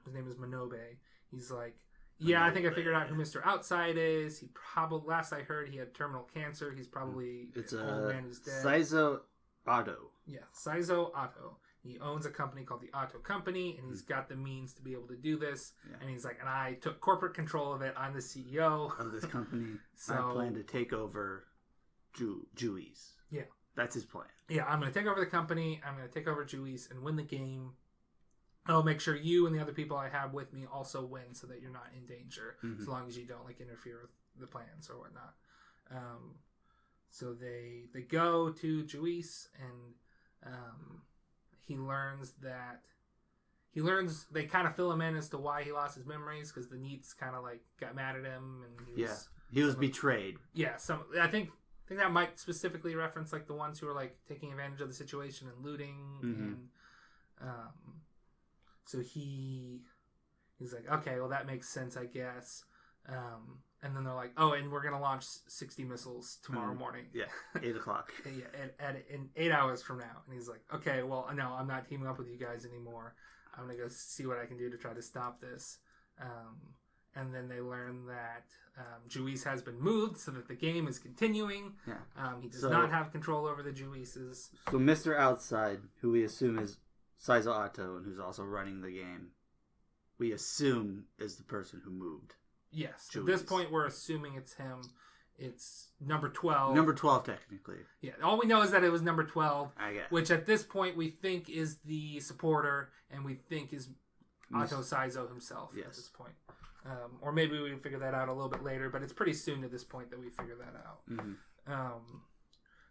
his name is Manobe. He's like, I think I figured out who Mr. Outside is. He probably, last I heard, he had terminal cancer. He's probably an old man who's dead. Saizo Auto. Yeah, Saizo Auto. He owns a company called the Auto Company, and he's got the means to be able to do this. Yeah. And he's like, and I took corporate control of it. I'm the CEO of this company. So I plan to take over Juice. Yeah. That's his plan. Yeah, I'm going to take over the company. I'm going to take over Juice and win the game. I'll make sure you and the other people I have with me also win so that you're not in danger, as long as you don't like interfere with the plans or whatnot. So they go to Juice, and he learns they kind of fill him in as to why he lost his memories, because the Neets kind of like got mad at him, and he was betrayed. Yeah, I think that might specifically reference like the ones who were like taking advantage of the situation and looting, and So he's like, okay, well that makes sense, I guess. And then they're like, oh, and we're gonna launch 60 missiles tomorrow morning. Yeah, 8 o'clock. Yeah, in 8 hours from now. And he's like, okay, well, no, I'm not teaming up with you guys anymore. I'm gonna go see what I can do to try to stop this. And then they learn that Juice has been moved so that the game is continuing. Yeah. He does not have control over the Juices. So Mr. Outside, who we assume is Saizo Ato, and who's also running the game, we assume is the person who moved. Yes. Juice. At this point, we're assuming it's him. It's number 12. Number 12, technically. Yeah. All we know is that it was number 12, I guess. which at this point we think is the supporter, and we think is Ato Saizo himself at this point. Or maybe we figure that out a little bit later, but it's pretty soon at this point that we figure that out. Mm-hmm.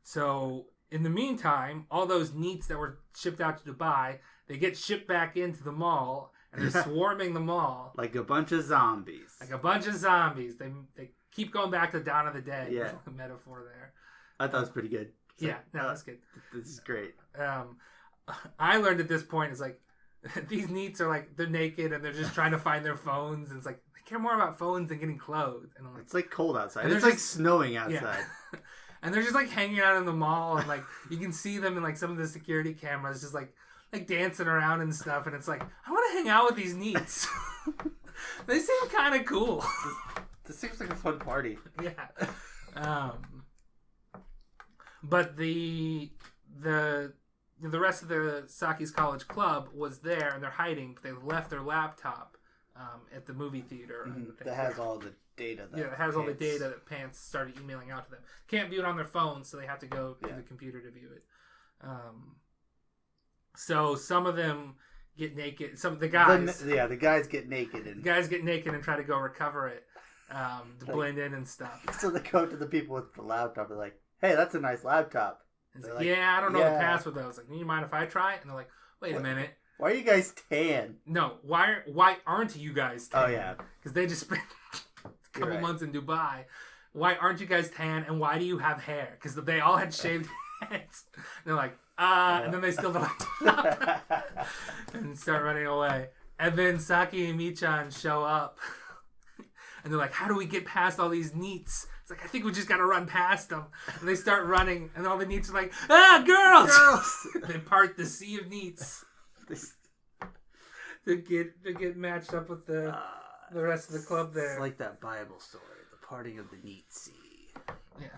So in the meantime, all those NEETs that were shipped out to Dubai, they get shipped back into the mall, and they're swarming the mall. Like a bunch of zombies. They keep going back to Dawn of the Dead. Yeah. Metaphor there. I thought it was pretty good. So, yeah, no, that's good. This is great. I learned at this point, it's like, these NEETs are like, they're naked and they're just trying to find their phones. And it's like, they care more about phones than getting clothed. And I'm like, It's like cold outside. And It's they're like snowing outside. yeah. And they're just like hanging out in the mall. And like, you can see them in like some of the security cameras just like dancing around and stuff. And it's like, I want to hang out with these NEETs. They seem kind of cool. This seems like a fun party. Yeah. But the rest of the Saki's College Club was there, and they're hiding, but they left their laptop at the movie theater. That has all the data. It has all the data that Pants started emailing out to them. Can't view it on their phone, so they have to go to the computer to view it. So some of them get naked. Some of the guys... the guys get naked. The guys get naked and try to go recover it to blend in and stuff. So they go to the people with the laptop. They're like, hey, that's a nice laptop. Like, yeah, I don't know the password though. It's like, do you mind if I try? And they're like, wait a minute. Why are you guys tan? No, why aren't you guys tan? Oh yeah, because they just spent a couple months in Dubai. Why aren't you guys tan? And why do you have hair? Because they all had shaved heads. And they're like, and then they steal the laptop and start running away. And then Saki and Michan show up, and they're like, how do we get past all these NEETs? It's like, I think we just gotta run past them. And they start running, and all the NEETs are like, girls! They part the sea of NEETs to get matched up with the rest of the club there. It's like that Bible story, the parting of the NEET sea. Yeah.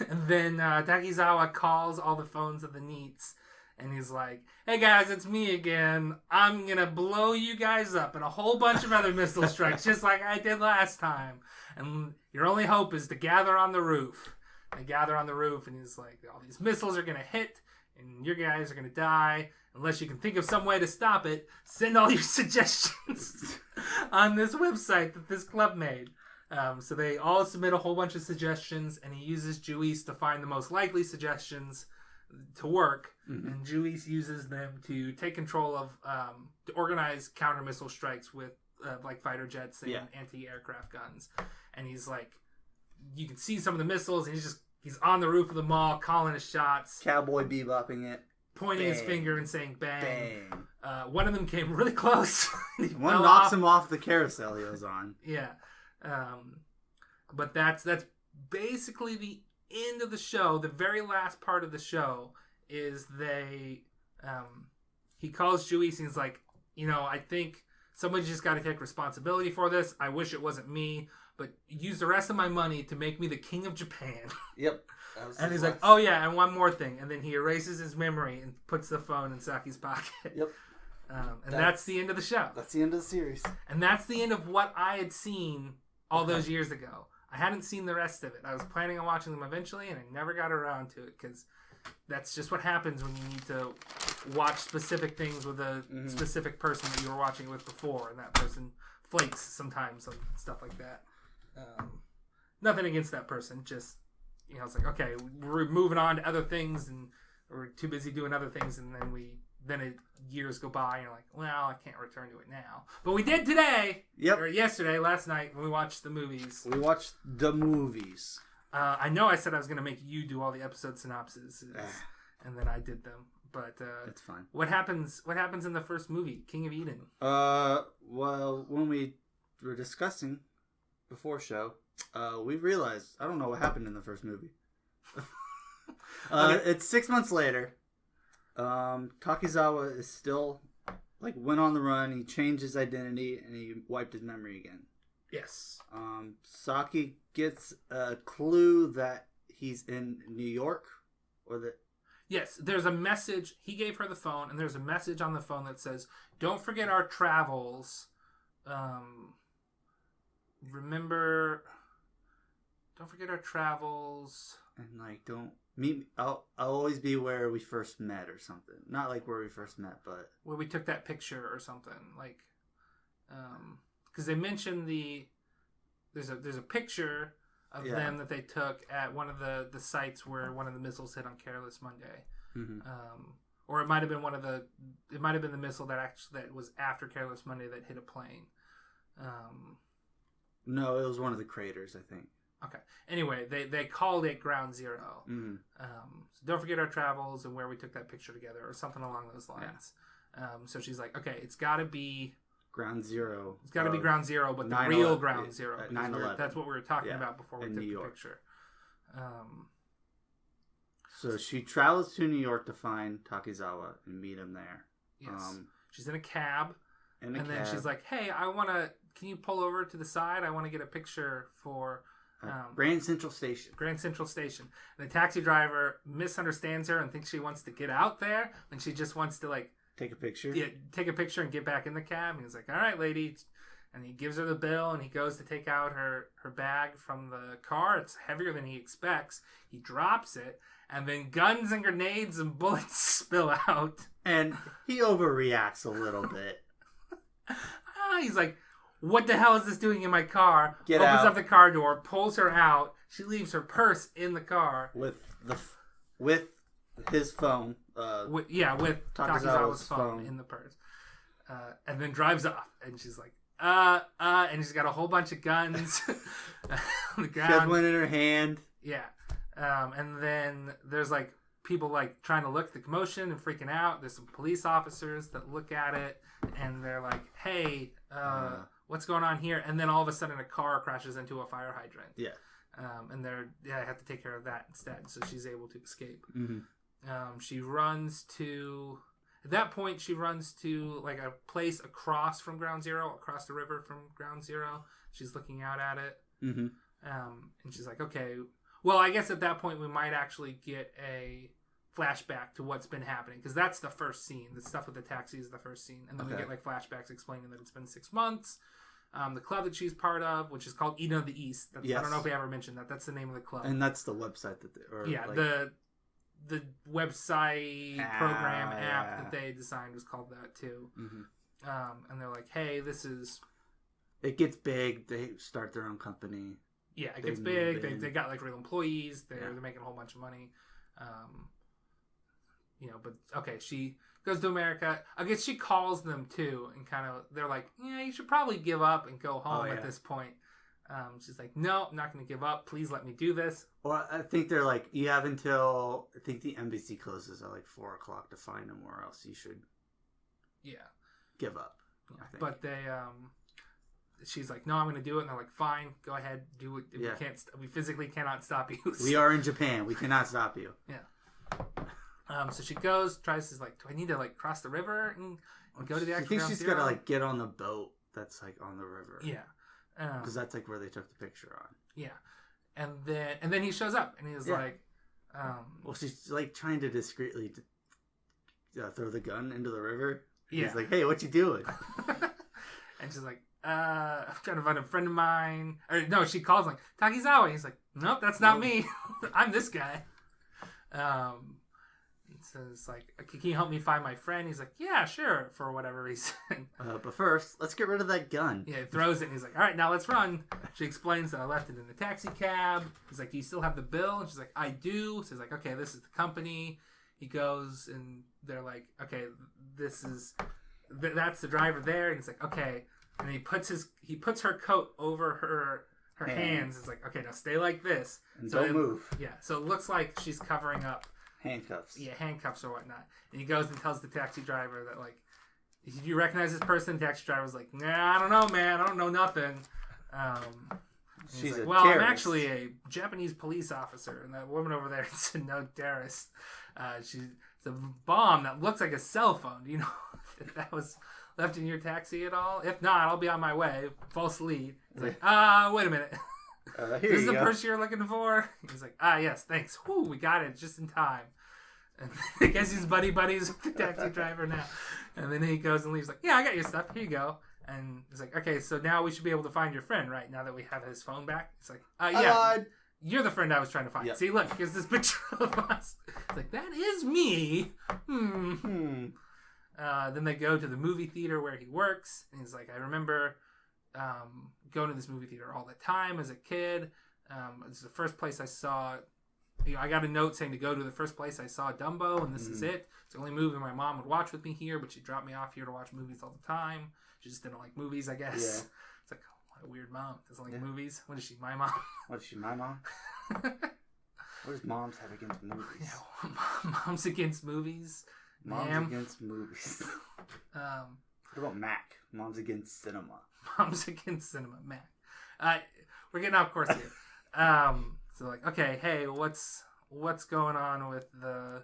And then Takizawa calls all the phones of the NEETs, and he's like, hey guys, it's me again. I'm gonna blow you guys up and a whole bunch of other missile strikes, just like I did last time. And your only hope is to gather on the roof. They gather on the roof, and he's like, all these missiles are gonna hit, and your guys are gonna die. Unless you can think of some way to stop it, send all your suggestions on this website that this club made. So they all submit a whole bunch of suggestions, and he uses Juice to find the most likely suggestions to work. Mm-hmm. And Juice uses them to take control of, to organize counter missile strikes with like fighter jets and anti-aircraft guns. And he's like, you can see some of the missiles, and he's on the roof of the mall calling his shots. Cowboy bebopping it. Pointing his finger and saying bang. One of them came really close. One knocks him off the carousel he was on. Yeah. But that's basically the end of the show. The very last part of the show is he calls Juice and he's like, I think somebody just got to take responsibility for this. I wish it wasn't me, but use the rest of my money to make me the king of Japan. Yep. And he's like, oh yeah, and one more thing. And then he erases his memory and puts the phone in Saki's pocket. Yep. And that's the end of the show. That's the end of the series. And that's the end of what I had seen all those years ago. I hadn't seen the rest of it. I was planning on watching them eventually, and I never got around to it because that's just what happens when you need to watch specific things with a specific person that you were watching with before, and that person flakes sometimes and stuff like that. Nothing against that person, just it's like, okay, we're moving on to other things, and we're too busy doing other things, and then years go by, and you're like, well, I can't return to it now. But we did today, or yesterday, last night, when we watched the movies. We watched the movies. I know I said I was going to make you do all the episode synopses, and then I did them. But That's fine. What happens in the first movie, King of Eden? Well, when we were discussing before show, we realized I don't know what happened in the first movie. It's 6 months later. Takizawa is still went on the run. He changed his identity and he wiped his memory again. Yes. Saki gets a clue that he's in New York, or that. Yes, there's a message. He gave her the phone, and there's a message on the phone that says, "Don't forget our travels. Remember, don't forget our travels." And don't meet me. I'll always be where we first met, or something. Not where we first met, but where we took that picture or something. Because they mentioned there's a picture of them that they took at one of the sites where one of the missiles hit on Careless Monday. Mm-hmm. Or it might have been the missile that was after Careless Monday that hit a plane. No, it was one of the craters, I think. Okay. Anyway, they called it Ground Zero. Mm-hmm. So don't forget our travels and where we took that picture together, or something along those lines. Yeah. So she's like, okay, it's got to be Ground Zero. It's got to be Ground Zero, but the real Ground Zero. 9/11. That's what we were talking about before we took the picture. So she travels to New York to find Takizawa and meet him there. Yes. She's in a cab. Then she's like, hey, can you pull over to the side? I want to get a picture for Grand Central Station. Grand Central Station. And the taxi driver misunderstands her and thinks she wants to get out there, and she just wants to take a picture. Yeah, take a picture and get back in the cab. And he's like, all right, lady. And he gives her the bill, and he goes to take out her bag from the car. It's heavier than he expects. He drops it, and then guns and grenades and bullets spill out. And he overreacts a little bit. He's like, what the hell is this doing in my car? Opens up the car door, pulls her out. She leaves her purse in the car. With his phone. With Takizawa's phone in the purse. And then drives off. And she's like, and she's got a whole bunch of guns on the ground. She has one in her hand. Yeah. And then there's people trying to look at the commotion and freaking out. There's some police officers that look at it and they're like, hey, what's going on here? And then all of a sudden a car crashes into a fire hydrant. Yeah. And I have to take care of that instead. So she's able to escape. Mm-hmm. She runs to... At that point, she runs to a place across from Ground Zero, across the river from Ground Zero. She's looking out at it. Mm-hmm. And she's like, okay. Well, I guess at that point we might actually get a flashback to what's been happening. Because that's the first scene. The stuff with the taxi is the first scene. And then we get flashbacks explaining that it's been 6 months. The club that she's part of, which is called Eden of the East. Yes. I don't know if we ever mentioned that. That's the name of the club. And that's the website that the website program app that they designed was called that too. Mm-hmm. And they're like, hey, this is... It gets big. They start their own company. Yeah, it gets big. They got real employees. They're making a whole bunch of money. But okay, she goes to America. I guess she calls them too, and they're like, yeah, you should probably give up and go home at this point. She's like, no, I'm not going to give up. Please let me do this. Well, I think they're like, you have until, I think the embassy closes at 4 o'clock to find them, or else you should give up. Yeah. But they, she's like, no, I'm going to do it. And they're like, fine, go ahead, do it. Yeah. We physically cannot stop you. So. We are in Japan. We cannot stop you. Yeah. So she goes, tries to do I need to cross the river and go to the actual ground zero? I think she's got to get on the boat that's on the river. Yeah. Because that's where they took the picture on. Yeah. And then he shows up and he's like... well, she's trying to discreetly throw the gun into the river. Yeah. He's like, hey, what you doing? And she's like, I'm trying to find a friend of mine. Or no, she calls Takizawa. He's like, nope, that's not me. I'm this guy. So it's like, can you help me find my friend? He's like, yeah, sure, for whatever reason. But first, let's get rid of that gun. Yeah, he throws it, and he's like, all right, now let's run. She explains that I left it in the taxi cab. He's like, do you still have the bill? And she's like, I do. So he's like, okay, this is the company. He goes, and they're like, okay, that's the driver there. And he's like, okay. And he puts her coat over her hands. It's like, okay, now stay like this. And so don't move. Yeah, so it looks like she's covering up Handcuffs. Yeah, handcuffs or whatnot. And he goes and tells the taxi driver that, like, "Do you recognize this person?" The taxi driver's like, "Nah, I don't know, man. I don't know nothing." She's like, a well, terrorist. I'm actually a Japanese police officer, and that woman over there is no terrorist. She's a bomb that looks like a cell phone. Do you know if that was left in your taxi at all? If not, I'll be on my way. False lead. He's like, wait a minute. Here This is you the go. person you're looking for? He's like, yes, thanks. Whew, we got it just in time. And I guess he's buddies with the taxi driver now. And then he goes and leaves like, yeah, I got your stuff. Here you go. And he's like, okay, so now we should be able to find your friend, right? Now that we have his phone back. He's like, yeah, you're the friend I was trying to find. Yep. See, look, here's this picture of us. It's like, that is me. Then they go to the movie theater where he works. And he's like, I remember going to this movie theater all the time as a kid. It's the first place I saw... I got a note saying to go to the first place I saw Dumbo, and this is it. It's the only movie my mom would watch with me here, but she dropped me off here to watch movies all the time. She just didn't like movies, I guess. Yeah. It's like, oh, what a weird mom. Doesn't like movies. What is she, my mom? What is she, my mom? What does moms have against movies? Yeah, mom's against movies. Moms Ma'am. against movies. What about Mac? Moms against cinema. Moms against cinema, Mac. We're getting off course here. So like, okay, hey, what's going on with the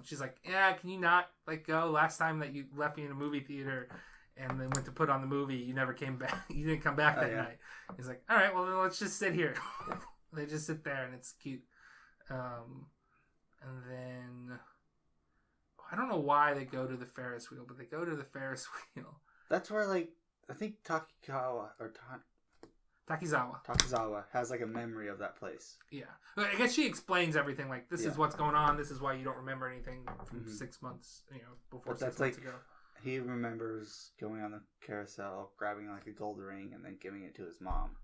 she's like, yeah, can you not like go? Last time that you left me in a movie theater and then went to put on the movie, you never came back. You didn't come back that night. He's like, all right, well then let's just sit here. They just sit there and it's cute. And then I don't know why they go to the Ferris wheel, but they go to the Ferris wheel. That's where, like, I think Takizawa has, like, a memory of that place. Yeah. I guess she explains everything, like, this is what's going on, this is why you don't remember anything from 6 months, before But 6 that's months like, ago. he remembers going on the carousel, grabbing, like, a gold ring, and then giving it to his mom.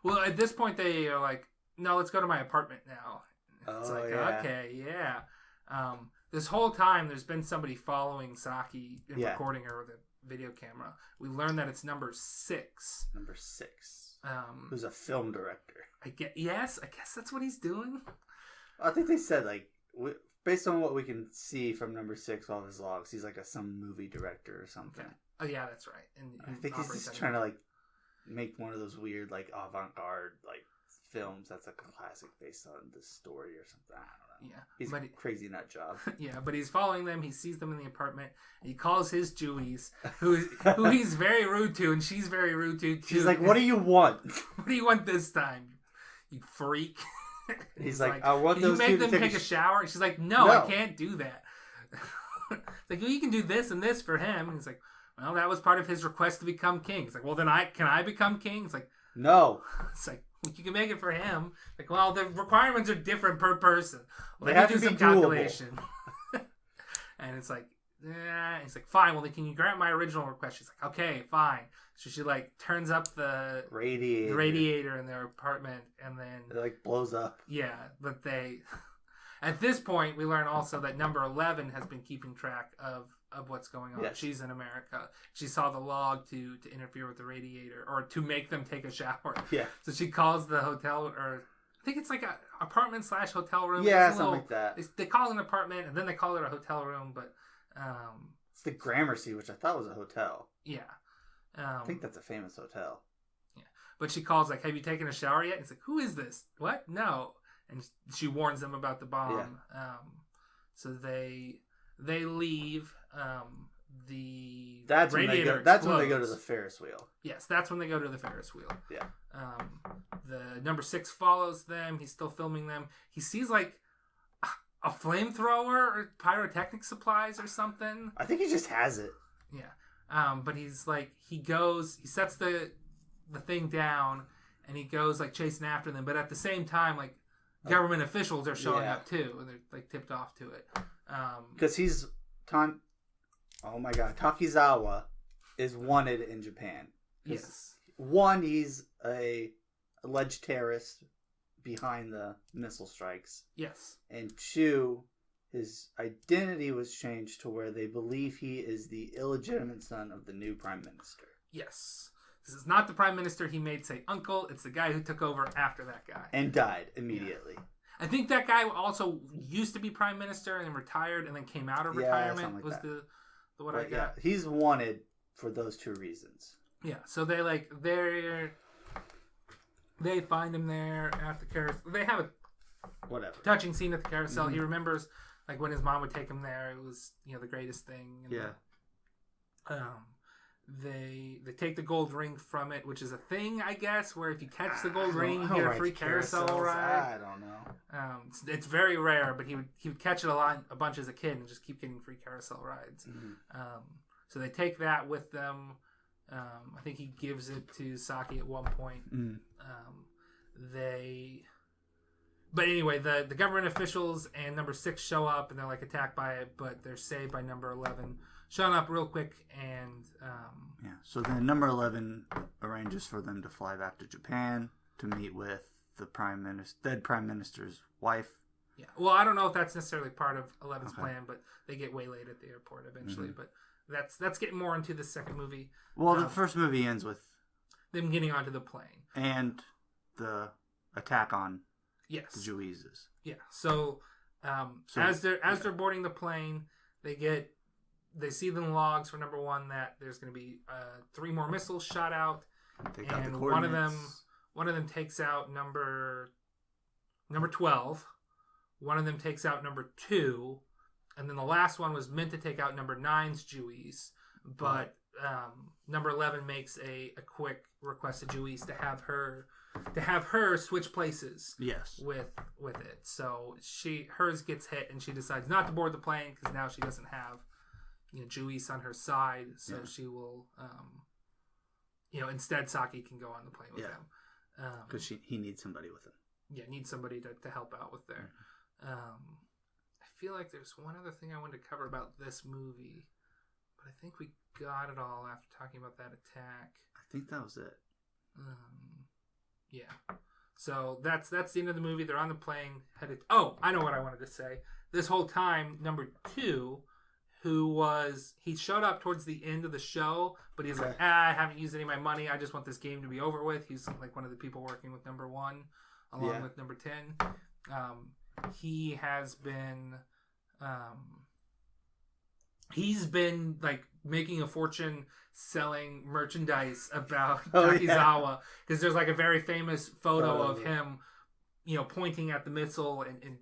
Well, at this point, they are like, no, let's go to my apartment now. It's yeah. Okay, yeah. This whole time, there's been somebody following Saki and recording her with a video camera. We learn that it's number 6. Number 6. Who's a film director. I guess that's what he's doing. I think they said, like, based on what we can see from number 6, all of his logs, he's like some movie director or something. Okay. Oh, yeah, that's right. And I think he's just trying to, like, make one of those weird, like, avant-garde, like, films that's like a classic based on this story or something. I don't know. Yeah. He's a crazy nut job. Yeah, but he's following them. He sees them in the apartment. And he calls his Jewies, who he's very rude to, and she's very rude to, too. She's like, what do you want? What do you want this time, you freak? He's like, I want those two to make them take a shower. And she's like, no, I can't do that. It's like, well, you can do this and this for him. And he's like, well, that was part of his request to become king. It's like, well, then can I become king? It's like, no. It's like, you can make it for him. Like, well, the requirements are different per person. Well, they have to do some calculation. And it's like, He's like, fine. Well, then can you grant my original request? She's like, okay, fine. So she like turns up the radiator in their apartment, and then it like blows up. Yeah, but at this point we learn also that number 11 has been keeping track of what's going on. Yes. She's in America. She saw the log to interfere with the radiator, or to make them take a shower. Yeah. So she calls the hotel, or I think it's like a apartment / hotel room. Yeah, something like that. They call it an apartment, and then they call it a hotel room, but it's the Gramercy, which I thought was a hotel. Yeah. I think that's a famous hotel. Yeah. But she calls like, have you taken a shower yet? And it's like, who is this? What? No. And she warns them about the bomb. Yeah. So they leave. That's when they go to the Ferris wheel. Yes, that's when they go to the Ferris wheel. Yeah. The number 6 follows them. He's still filming them. He sees like a flamethrower or pyrotechnic supplies or something. I think he just has it. Yeah. But he's like, he sets the thing down, and he goes like chasing after them. But at the same time, like government officials are showing up too, and they're like tipped off to it. Because oh my god, Takizawa is wanted in Japan. Yes. One, he's a alleged terrorist behind the missile strikes. Yes. And 2, his identity was changed to where they believe he is the illegitimate son of the new prime minister. Yes. This is not the prime minister he made say uncle. It's the guy who took over after that guy. And died immediately. Yeah. I think that guy also used to be prime minister and then retired and then came out of Yeah, retirement. something like Was that. the what I But got? yeah, he's wanted for those two reasons. Yeah. So they find him there at the carousel. They have a Whatever. touching scene at the carousel. Mm-hmm. He remembers like when his mom would take him there. It was the greatest thing. And Yeah. They take the gold ring from it, which is a thing, I guess, where if you catch the gold ring, you get a free carousel ride. I don't know. It's very rare, but he would catch it a bunch as a kid and just keep getting free carousel rides. Mm-hmm. So they take that with them. I think he gives it to Saki at one point. Mm. But anyway, the government officials and number 6 show up and they're like attacked by it, but they're saved by number 11. Showing up real quick and yeah. So then number 11 arranges for them to fly back to Japan to meet with the dead prime minister's wife. Yeah. Well, I don't know if that's necessarily part of 11's plan, but they get waylaid at the airport eventually. Mm-hmm. But that's getting more into the second movie. Well, the first movie ends with them getting onto the plane and the attack on the yes. Juizes. Yeah. So as they're boarding the plane, they see in the logs for number 1 that there's going to be 3 more missiles shot out, and one of them takes out number 12. One of them takes out number 2, and then the last one was meant to take out number 9's Juiz, but number 11 makes a quick request to Juiz to have her switch places. Yes. With it, so hers gets hit, and she decides not to board the plane because now she doesn't have Juiz on her side, so she will, instead Saki can go on the plane with him. Because he needs somebody with him. Yeah, needs somebody to help out with there. I feel like there's one other thing I wanted to cover about this movie, but I think we got it all after talking about that attack. I think that was it. Yeah. So that's the end of the movie. They're on the plane headed. Oh, I know what I wanted to say. This whole time, number 2. He showed up towards the end of the show, but he's like, I haven't used any of my money. I just want this game to be over with. He's like one of the people working with number 1, along with number 10. He has been, like making a fortune selling merchandise about Takizawa, because there's like a very famous photo of him, pointing at the missile and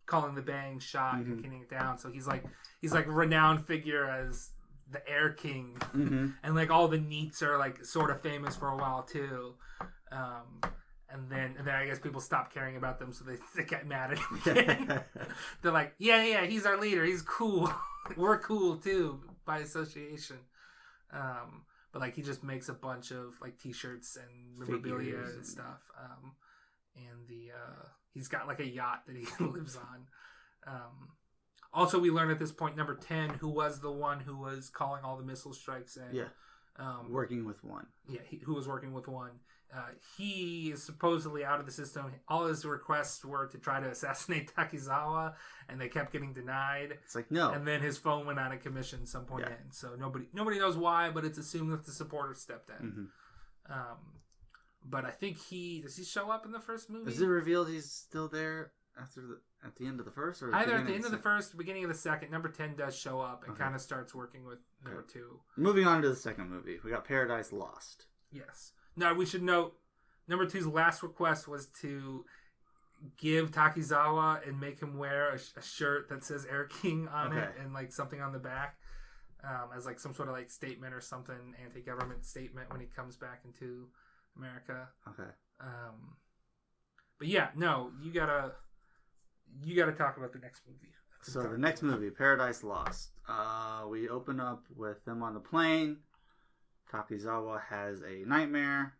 calling the bang shot and getting it down. So he's like a renowned figure as the Air King, and like all the NEETs are like sort of famous for a while too. And then I guess people stopped caring about them, so they get mad at him again. They're like, yeah, he's our leader. He's cool. We're cool too by association. But like he just makes a bunch of like T-shirts and memorabilia and stuff. And he's got like a yacht that he lives on. Also, we learn at this point number 10, who was the one who was calling all the missile strikes in. Yeah. Working with 1. Yeah, who was working with 1. He is supposedly out of the system. All his requests were to try to assassinate Takizawa, and they kept getting denied. It's like, no. And then his phone went out of commission at some point in. So nobody knows why, but it's assumed that the supporters stepped in. But I think does he show up in the first movie? Is it revealed he's still there at the end of the first, or either at the end of the first, beginning of the second? Number 10 does show up and kind of starts working with number 2. Moving on to the second movie, we got Paradise Lost. Yes. Now we should note number 2's last request was to give Takizawa and make him wear a shirt that says Air King on it and like something on the back, as like some sort of like statement or something, anti-government statement when he comes back into America. Okay. But yeah, no, you gotta talk about the next movie. So the next movie, Paradise Lost. We open up with them on the plane. Takizawa has a nightmare.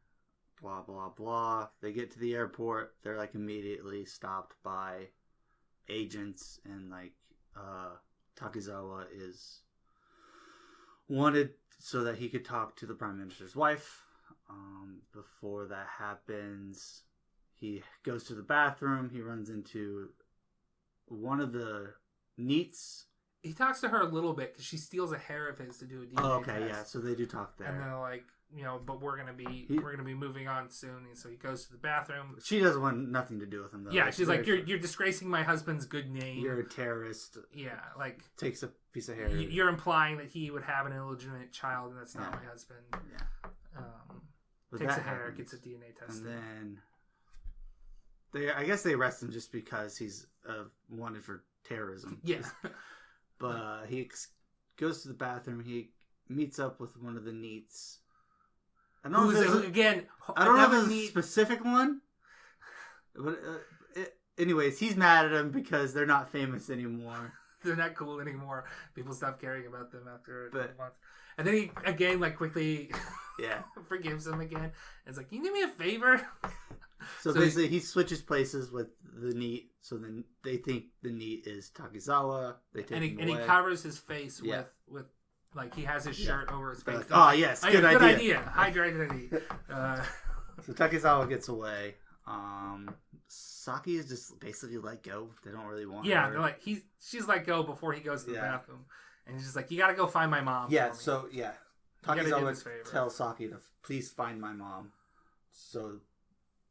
Blah blah blah. They get to the airport. They're like immediately stopped by agents, and like Takizawa is wanted so that he could talk to the prime minister's wife. Before that happens, he goes to the bathroom. He runs into one of the NEETs. He talks to her a little bit because she steals a hair of his to do a DNA test. Yeah. So they do talk there. And they're like, but we're gonna be moving on soon. And so he goes to the bathroom. She doesn't want nothing to do with him though. Yeah, she's like, you're disgracing my husband's good name. You're a terrorist. Yeah, like takes a piece of hair. You're implying that he would have an illegitimate child, and that's not my husband. Yeah. Takes a hair, gets a DNA test, and then I guess they arrest him just because he's wanted for terrorism. Yeah. But he goes to the bathroom. He meets up with one of the NEETs. I don't know if it's a specific one. But anyways, he's mad at him because they're not famous anymore. They're not cool anymore. People stop caring about them after a month. And then he again quickly forgives him again. And it's like, can you do me a favor? So basically, he switches places with the NEET. So then they think the NEET is Takizawa. They take him away. And he covers his face with he has his shirt over his face. Oh yes, good idea. Hydrated idea. So Takizawa gets away. Saki is just basically let go. They don't really want her. Yeah, they're like she's let go before he goes to the bathroom, and he's just like, you got to go find my mom. Yeah. So Takizawa tells Saki to please find my mom. So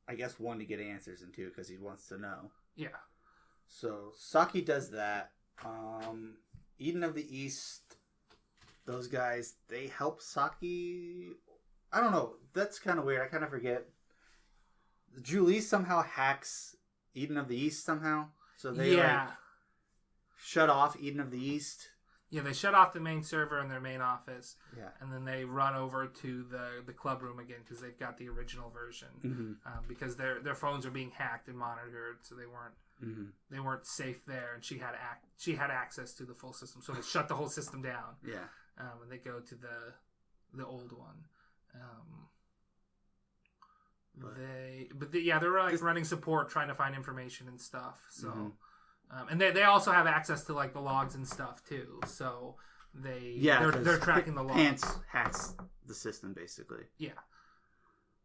I guess one, to get answers, and two, because he wants to know. Yeah. So Saki does that. Eden of the East, those guys, they help Saki. I don't know. That's kind of weird. I kind of forget. Julie somehow hacks Eden of the East somehow. So they shut off Eden of the East. Yeah, they shut off the main server in their main office. Yeah. And then they run over to the club room again because they've got the original version. Mm-hmm. Because their phones are being hacked and monitored, so they weren't safe there, and she had access to the full system, so they shut the whole system down. Yeah. And they go to the old one. They're running support, trying to find information and stuff. So. Mm-hmm. And they also have access to the logs and stuff too, so they're tracking the logs. Pants hacks the system basically. Yeah.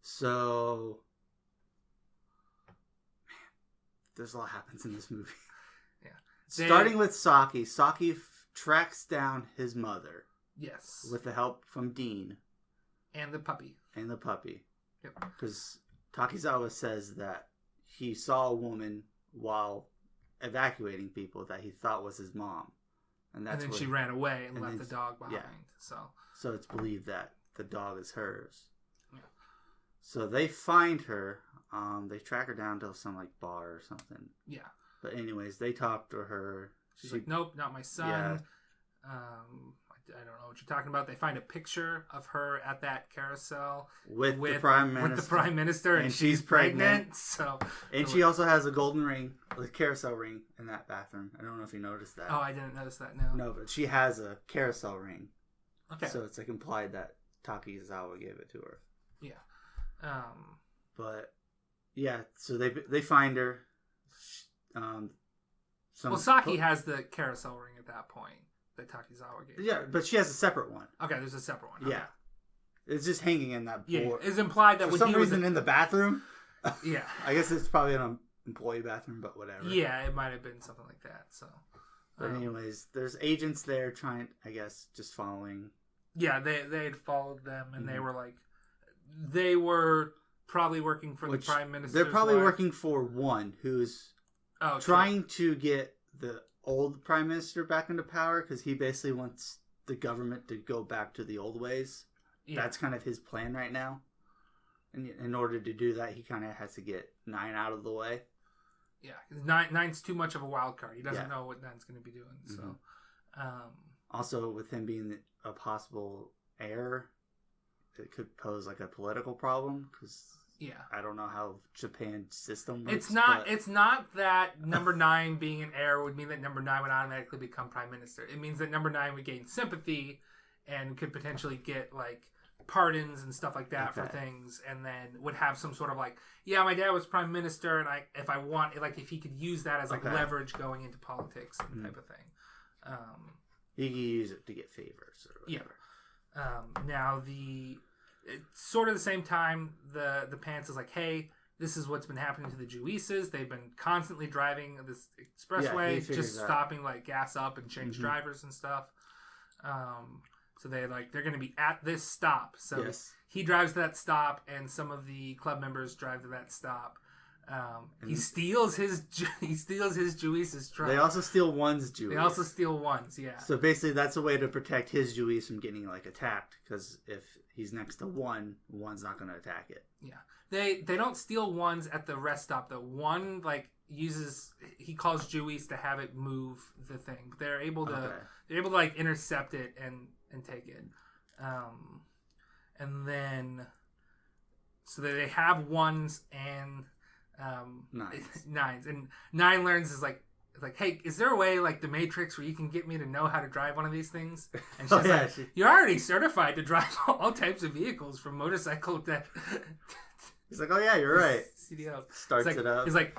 So, there's a lot happens in this movie. Yeah. Starting with Saki. Saki tracks down his mother. Yes. With the help from Dean. And the puppy. Yep. Because Takizawa says that he saw a woman while evacuating people that he thought was his mom, and then she ran away and left the dog behind. Yeah. So it's believed that the dog is hers. Yeah. So they find her. They track her down to some bar or something. Yeah. But anyways, they talk to her. She's like, "Nope, not my son." Yeah. I don't know what you're talking about. They find a picture of her at that carousel with the prime minister, and she's pregnant. And she also has a golden ring, a carousel ring, in that bathroom. I don't know if you noticed that. Oh, I didn't notice that. No, but she has a carousel ring. Okay, so it's implied that Takizawa gave it to her. Yeah. But yeah, so they find her. Saki has the carousel ring at that point. That Takizawa gave. Yeah, but she has a separate one. Okay, there's a separate one. Okay. Yeah, it's just hanging in that board. Yeah, it's implied that for some reason in the bathroom. Yeah, I guess it's probably an employee bathroom, but whatever. Yeah, it might have been something like that. So, but anyways, there's agents there trying, I guess, just following. Yeah, they had followed them, and they were probably working for the prime minister. They're probably working for one who's trying to get the old prime minister back into power because he basically wants the government to go back to the old ways. Yeah. That's kind of his plan right now. And in order to do that, he kind of has to get 9 out of the way. Yeah, Nine's too much of a wild card. He doesn't know what Nine's going to be doing. So, also with him being a possible heir, it could pose a political problem because. Yeah, I don't know how Japan's system works. It's not that number 9 being an heir would mean that number 9 would automatically become prime minister. It means that number 9 would gain sympathy and could potentially get pardons and stuff like that for things, and then would have some sort of my dad was prime minister, and if he could use that as leverage going into politics and type of thing. He could use it to get favors or whatever. Yeah. Now it's sort of the same time the Pants is like, hey, this is what's been happening to the Juices. They've been constantly driving this expressway, just stopping gas up and change drivers and stuff. So they're going to be at this stop. So Yes. he drives to that stop, and some of the club members drive to that stop. He steals his Juice's truck. They also steal one's Juice. They also steal one's, yeah. So basically, that's a way to protect his Juice from getting like attacked. Because if he's next to one's not going to attack it. Yeah, they don't steal one's at the rest stop though. One he calls Juice to have it move the thing. But they're able to like intercept it and take it. And then so they have ones and nines. And 9 learns is like, hey, is there a way like the Matrix where you can get me to know how to drive one of these things? And she's you're already certified to drive all types of vehicles, from motorcycle to... He's like, oh yeah, you're right. CDL. Starts it up. He's like,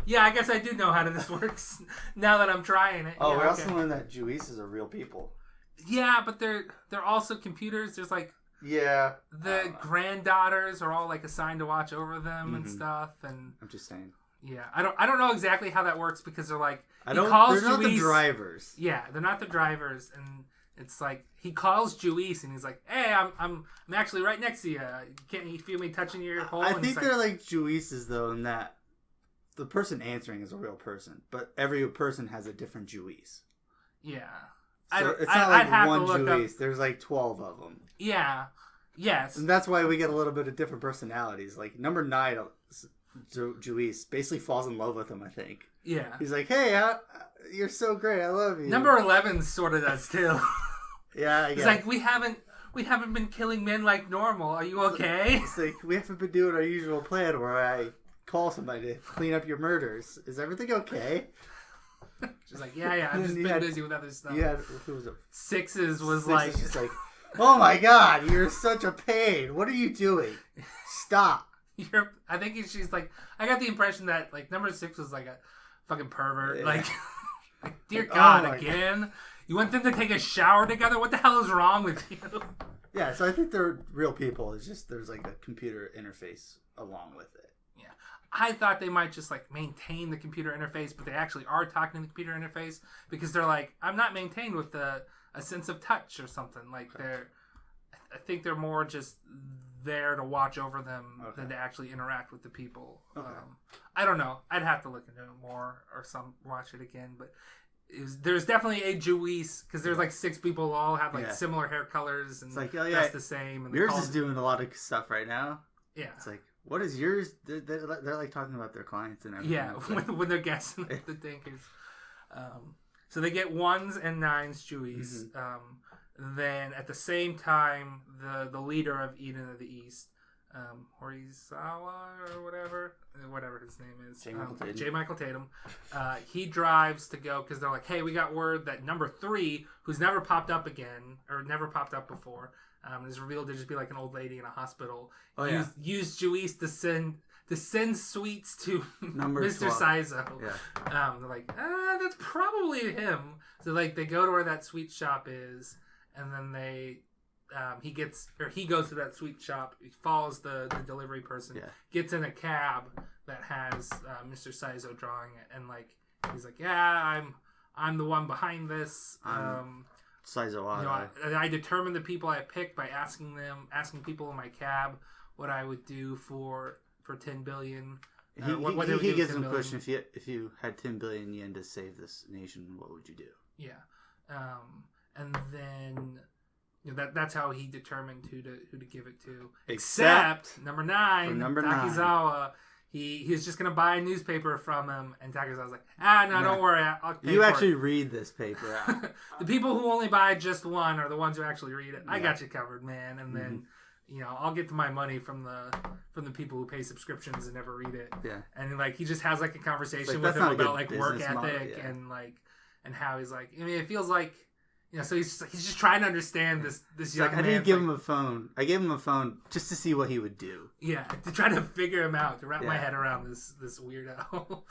yeah, I guess I do know how this works now that I'm trying it. Oh, yeah, we also learned that Juices are real people. Yeah, but they're also computers. There's like... Yeah. The granddaughters are all like assigned to watch over them and stuff, and I'm just saying. Yeah, I don't know exactly how that works, because they're like they're not the drivers. Yeah, they're not the drivers, and it's like he calls Juice and he's like, "Hey, I'm actually right next to you. Can't you feel me touching your hole?" I think they're like Juices though, in that the person answering is a real person, but every person has a different Juice. Yeah. So it's not like one Juice. There's like 12 of them. Yeah. Yes. And that's why we get a little bit of different personalities. Like number 9, Juice basically falls in love with him, I think. Yeah. He's like, hey, you're so great. I love you. Number 11 sort of does too. Yeah, I guess. It's like, we haven't been killing men like normal. Are you okay? It's like, we haven't been doing our usual plan where I call somebody to clean up your murders. Is everything okay? She's like, yeah, I've just been busy with other stuff. Yeah, who was it? Sixes was just like, oh my god, you're such a pain. What are you doing? Stop. I think she's like, I got the impression that like number 6 was like a fucking pervert. Yeah. Like, dear God, again? God. You want them to take a shower together? What the hell is wrong with you? Yeah, so I think they're real people. It's just there's like a computer interface along with it. I thought they might just like maintain the computer interface, but they actually are talking to the computer interface, because they're like, I'm not maintained with a sense of touch or something. Like I think they're more just there to watch over them than to actually interact with the people. Okay. I don't know. I'd have to look into it more or watch it again, but there's definitely a Juice, because there's like 6 people who all have like similar hair colors and it's like, dress the same. And yours is doing a lot of stuff right now. Yeah. It's like, what is yours? They're like talking about their clients and everything. Yeah, when they're guessing the thinkers. So they get 1s and 9s Juice. Mm-hmm. Then at the same time, the leader of Eden of the East, Horizawa or whatever his name is, J. Michael Tatum, he drives to go, because they're like, hey, we got word that number 3, who's never popped up again, or never popped up before, is revealed to just be like an old lady in a hospital. Used Juice to send sweets to number Mr. 12. Saizo. Yeah. They're like, that's probably him. So like they go to where that sweet shop is, and then he goes to that sweet shop. He follows the delivery person. Gets in a cab that has Mr. Saizo drawing it, and like he's like, yeah, I'm the one behind this. Saizo. I determined the people I picked by asking people in my cab what I would do for 10 billion. He gives them a question: if you had 10 billion yen to save this nation, what would you do? Yeah, and then that's how he determined who to give it to. Except number 9, Takizawa. He was just going to buy a newspaper from him, and Takizawa's like, don't worry, I'll pay You for actually it. Read this paper out. The people who only buy just one are the ones who actually read it. Yeah. I got you covered, man. And then, I'll get to my money from the people who pay subscriptions and never read it. Yeah. And like he just has like a conversation with him about like work ethic and how he's like, I mean, it feels like, so he's just trying to understand this young man. I didn't give him a phone. I gave him a phone just to see what he would do. Yeah, to try to figure him out, to wrap my head around this weirdo.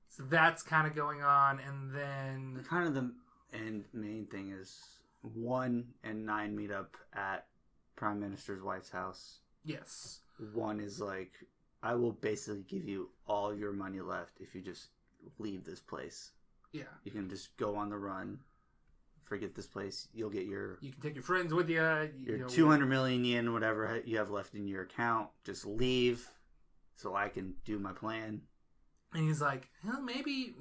So that's kind of going on, and then kind of the main thing is 1 and 9 meet up at Prime Minister's wife's house. Yes. 1 is like, I will basically give you all your money left if you just leave this place. Yeah. You can just go on the run. forget this place. You'll get your You can take your friends with you. your 200 million yen, whatever you have left in your account. Just leave, so I can do my plan. And he's like, maybe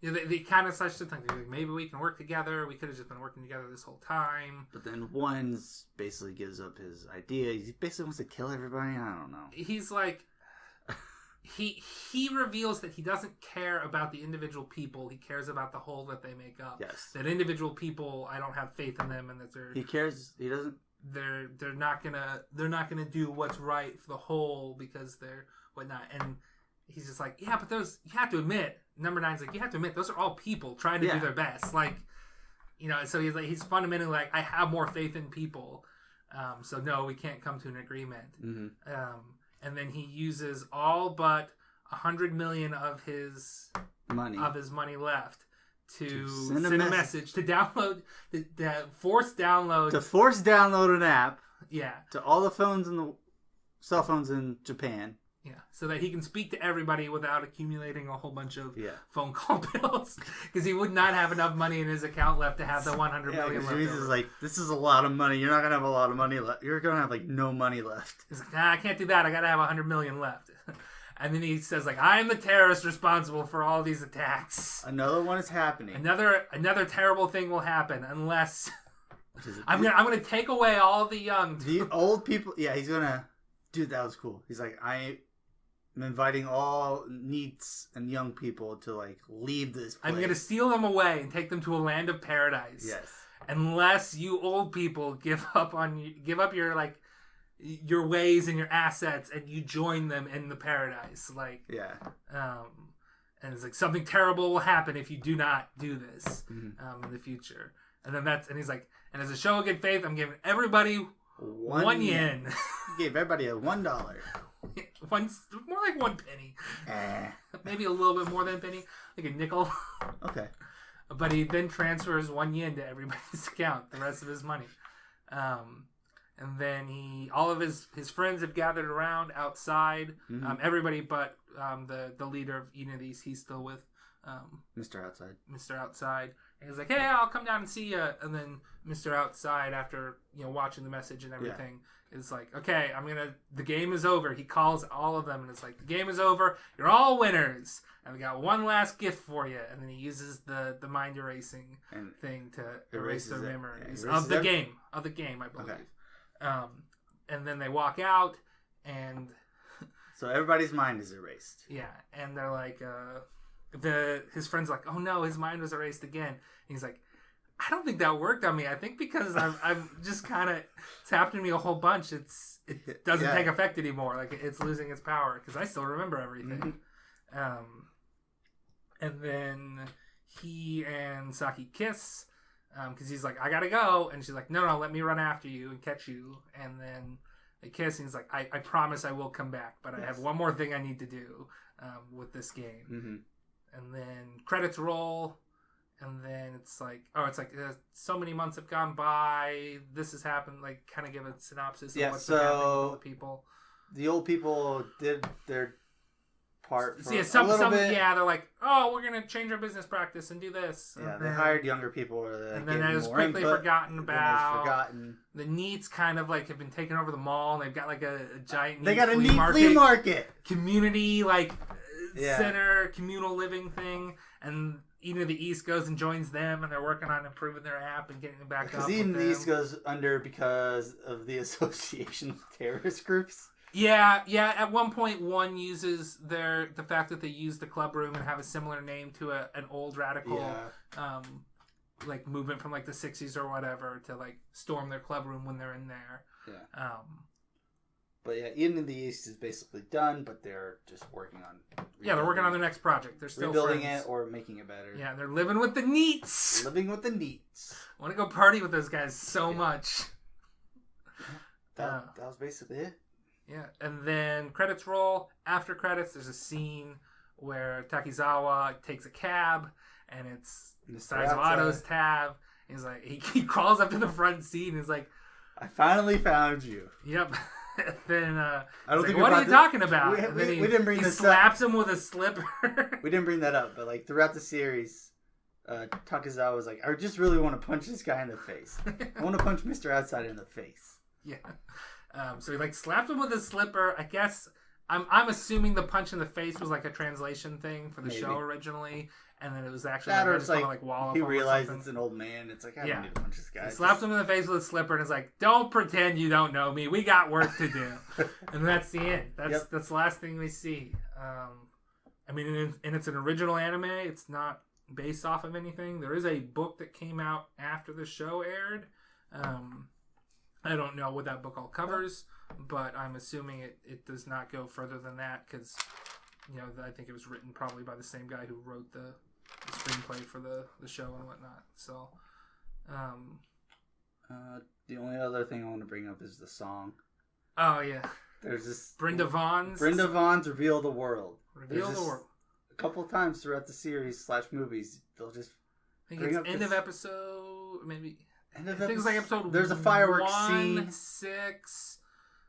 they kind of starts to think like, maybe we can work together. We could have just been working together this whole time. But then One's basically gives up his idea. He basically wants to kill everybody. I don't know. He's like, he reveals that he doesn't care about the individual people. He cares about the whole that they make up. Yes. That individual people, I don't have faith in them, and that He cares. He doesn't. They're not gonna do what's right for the whole because they're whatnot. And he's just like, yeah, but those, you have to admit, number 9's like, you have to admit those are all people trying to do their best. Like, so he's like, he's fundamentally like, I have more faith in people. So no, we can't come to an agreement. Mm-hmm. And then he uses all but 100 million of his money left to send a message to download the force download an app. Yeah. To all the phones cell phones in Japan. Yeah, so that he can speak to everybody without accumulating a whole bunch of phone call bills, because he would not have enough money in his account left to have the 100 million left. Jesus is like, this is a lot of money. You're not gonna have a lot of money left. You're gonna have like no money left. He's like, I can't do that. I gotta have 100 million left. And then he says like, I'm the terrorist responsible for all these attacks. Another one is happening. Another terrible thing will happen unless I'm gonna take away all the young. The old people. Yeah, he's gonna. Dude, that was cool. He's like, I'm inviting all NEETs and young people to like leave this place. I'm going to steal them away and take them to a land of paradise. Yes. Unless you old people give up your like your ways and your assets and you join them in the paradise. Like and it's like something terrible will happen if you do not do this in the future. And then he's like, and as a show of good faith, I'm giving everybody 1 yen. He gave everybody a $1. More like 1 penny. Maybe a little bit more than a penny, like a nickel. Okay. But he then transfers 1 yen to everybody's account, the rest of his money. And then all of his friends have gathered around outside. Everybody but the leader of Eden of the East, he's still with Mr. Outside. Mr. Outside. And he's like, hey, I'll come down and see you. And then Mr. Outside, after watching the message and everything, is like, okay, the game is over. He calls all of them and it's like, the game is over. You're all winners. And we got one last gift for you. And then he uses the mind erasing thing to erase their memories of the game, I believe. Okay. And then they walk out and... So everybody's mind is erased. Yeah. And they're like... his friend's like, oh no, his mind was erased again. And he's like, I don't think that worked on me. I think because I'm just kind of, it's happened to me a whole bunch. It doesn't take effect anymore. Like it's losing its power because I still remember everything. And then he and Saki kiss because he's like, I gotta go, and she's like, no, let me run after you and catch you. And then they kiss, and he's like, I promise I will come back, but I have one more thing I need to do with this game. And then credits roll, and then it's like so many months have gone by. This has happened. Like, kind of give a synopsis of what's been happening with all the people. The old people did their part. For some bit. Yeah, they're like, oh, we're gonna change our business practice and do this. Yeah, they hired younger people. And then it was quickly forgotten about. The NEETs kind of like have been taking over the mall, and they've got like a giant. They got a NEET flea market. Community like. Center communal living thing, and Eden of the East goes and joins them, and they're working on improving their app and getting it back up. Because Eden of the East goes under because of the association with terrorist groups. Yeah. At one point, one uses the fact that they use the club room and have a similar name to an old radical like movement from like the 60s or whatever to like storm their club room when they're in there. Yeah. But yeah, Eden of the East is basically done, but they're just working on... they're working on their next project. They're still rebuilding friends. It or making it better. Yeah, they're living with the NEETs. Living with the NEETs. I want to go party with those guys so much. That was basically it. Yeah, and then credits roll. After credits, there's a scene where Takizawa takes a cab, and it's Saizoato's tab. He's like, he crawls up to the front seat, and he's like... I finally found you. Yep. Then I don't think what are you talking about? We didn't bring this up. He slaps him with a slipper. We didn't bring that up, but like throughout the series, Takizawa was like, I just really want to punch this guy in the face. I want to punch Mr. Outside in the face. Yeah. So he like slapped him with his slipper. I guess I'm assuming the punch in the face was like a translation thing for the Maybe. show originally, and then it was actually That or I it's just wanna, like wall up he him or realized something. it's an old man. It's like, I Yeah. don't need to punch this guy. He slapped him in the face with a slipper and is like, "Don't pretend you don't know me. We got work to do." And that's the end. That's the last thing we see. I mean, and it's an original anime. It's not based off of anything. There is a book that came out after the show aired. I don't know what that book all covers, but I'm assuming it does not go further than that because, I think it was written probably by the same guy who wrote the screenplay for the show and whatnot. So, the only other thing I want to bring up is the song. oh yeah, There's this Brenda Vaughn's Reveal the World. Reveal There's the this- World. A couple times throughout the series / movies, they'll just I think bring it's up end this- of episode, maybe. end of I think it's like episode. There's a fireworks 1, scene, 6,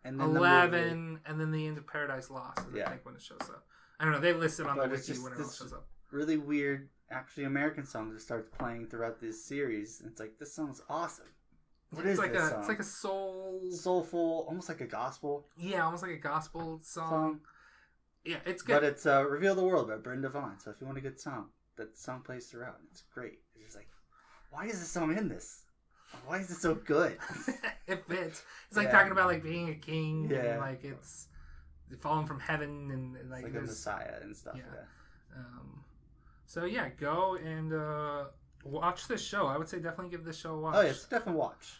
and then 11, and then the end of Paradise Lost. I Yeah. think when it shows up. I don't know. They listed on But the it's wiki just when it all this- shows up. really weird, actually American song that starts playing throughout this series. And it's like, this song's awesome. What is like this a song? it's like a soul. Soulful, almost like a gospel Yeah, almost like a gospel song. song. Yeah, it's good. But it's Reveal the World by Brenda Vaughn. So if you want a good song, that song plays throughout. And it's great. It's just like, why is this song in this? Why is it so good? It fits. It's like Yeah. talking about like being a king Yeah. and like it's falling from heaven and It's like like a there's messiah and stuff. yeah. Yeah. So yeah, go and watch this show. I would say definitely give this show a watch. Oh, yeah, it's a definite watch.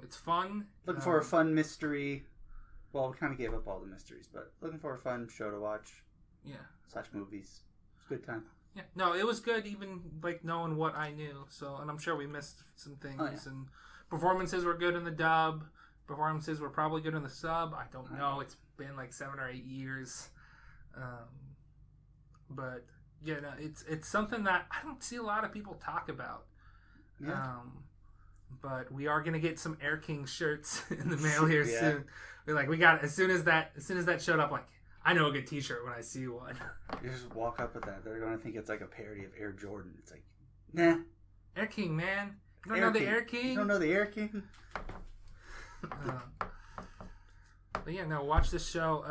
It's fun. Looking for a fun mystery. Well, we kind of gave up all the mysteries, but looking for a fun show to watch Yeah. / movies. It's a good time. Yeah. No, it was good even like knowing what I knew. So, and I'm sure we missed some things. Oh, yeah. And performances were good in the dub. Performances were probably good in the sub. I don't know. It's been like 7 or 8 years. But yeah, no, it's something that I don't see a lot of people talk about. Yeah. But we are gonna get some Air King shirts in the mail here Yeah. soon. We got it as soon as that showed up. Like I know a good T-shirt when I see one. You just walk up with that. They're going to think it's like a parody of Air Jordan. It's like, nah. Air King, man. You don't Air know the King. Air King? You don't know the Air King? But yeah, no, watch this show.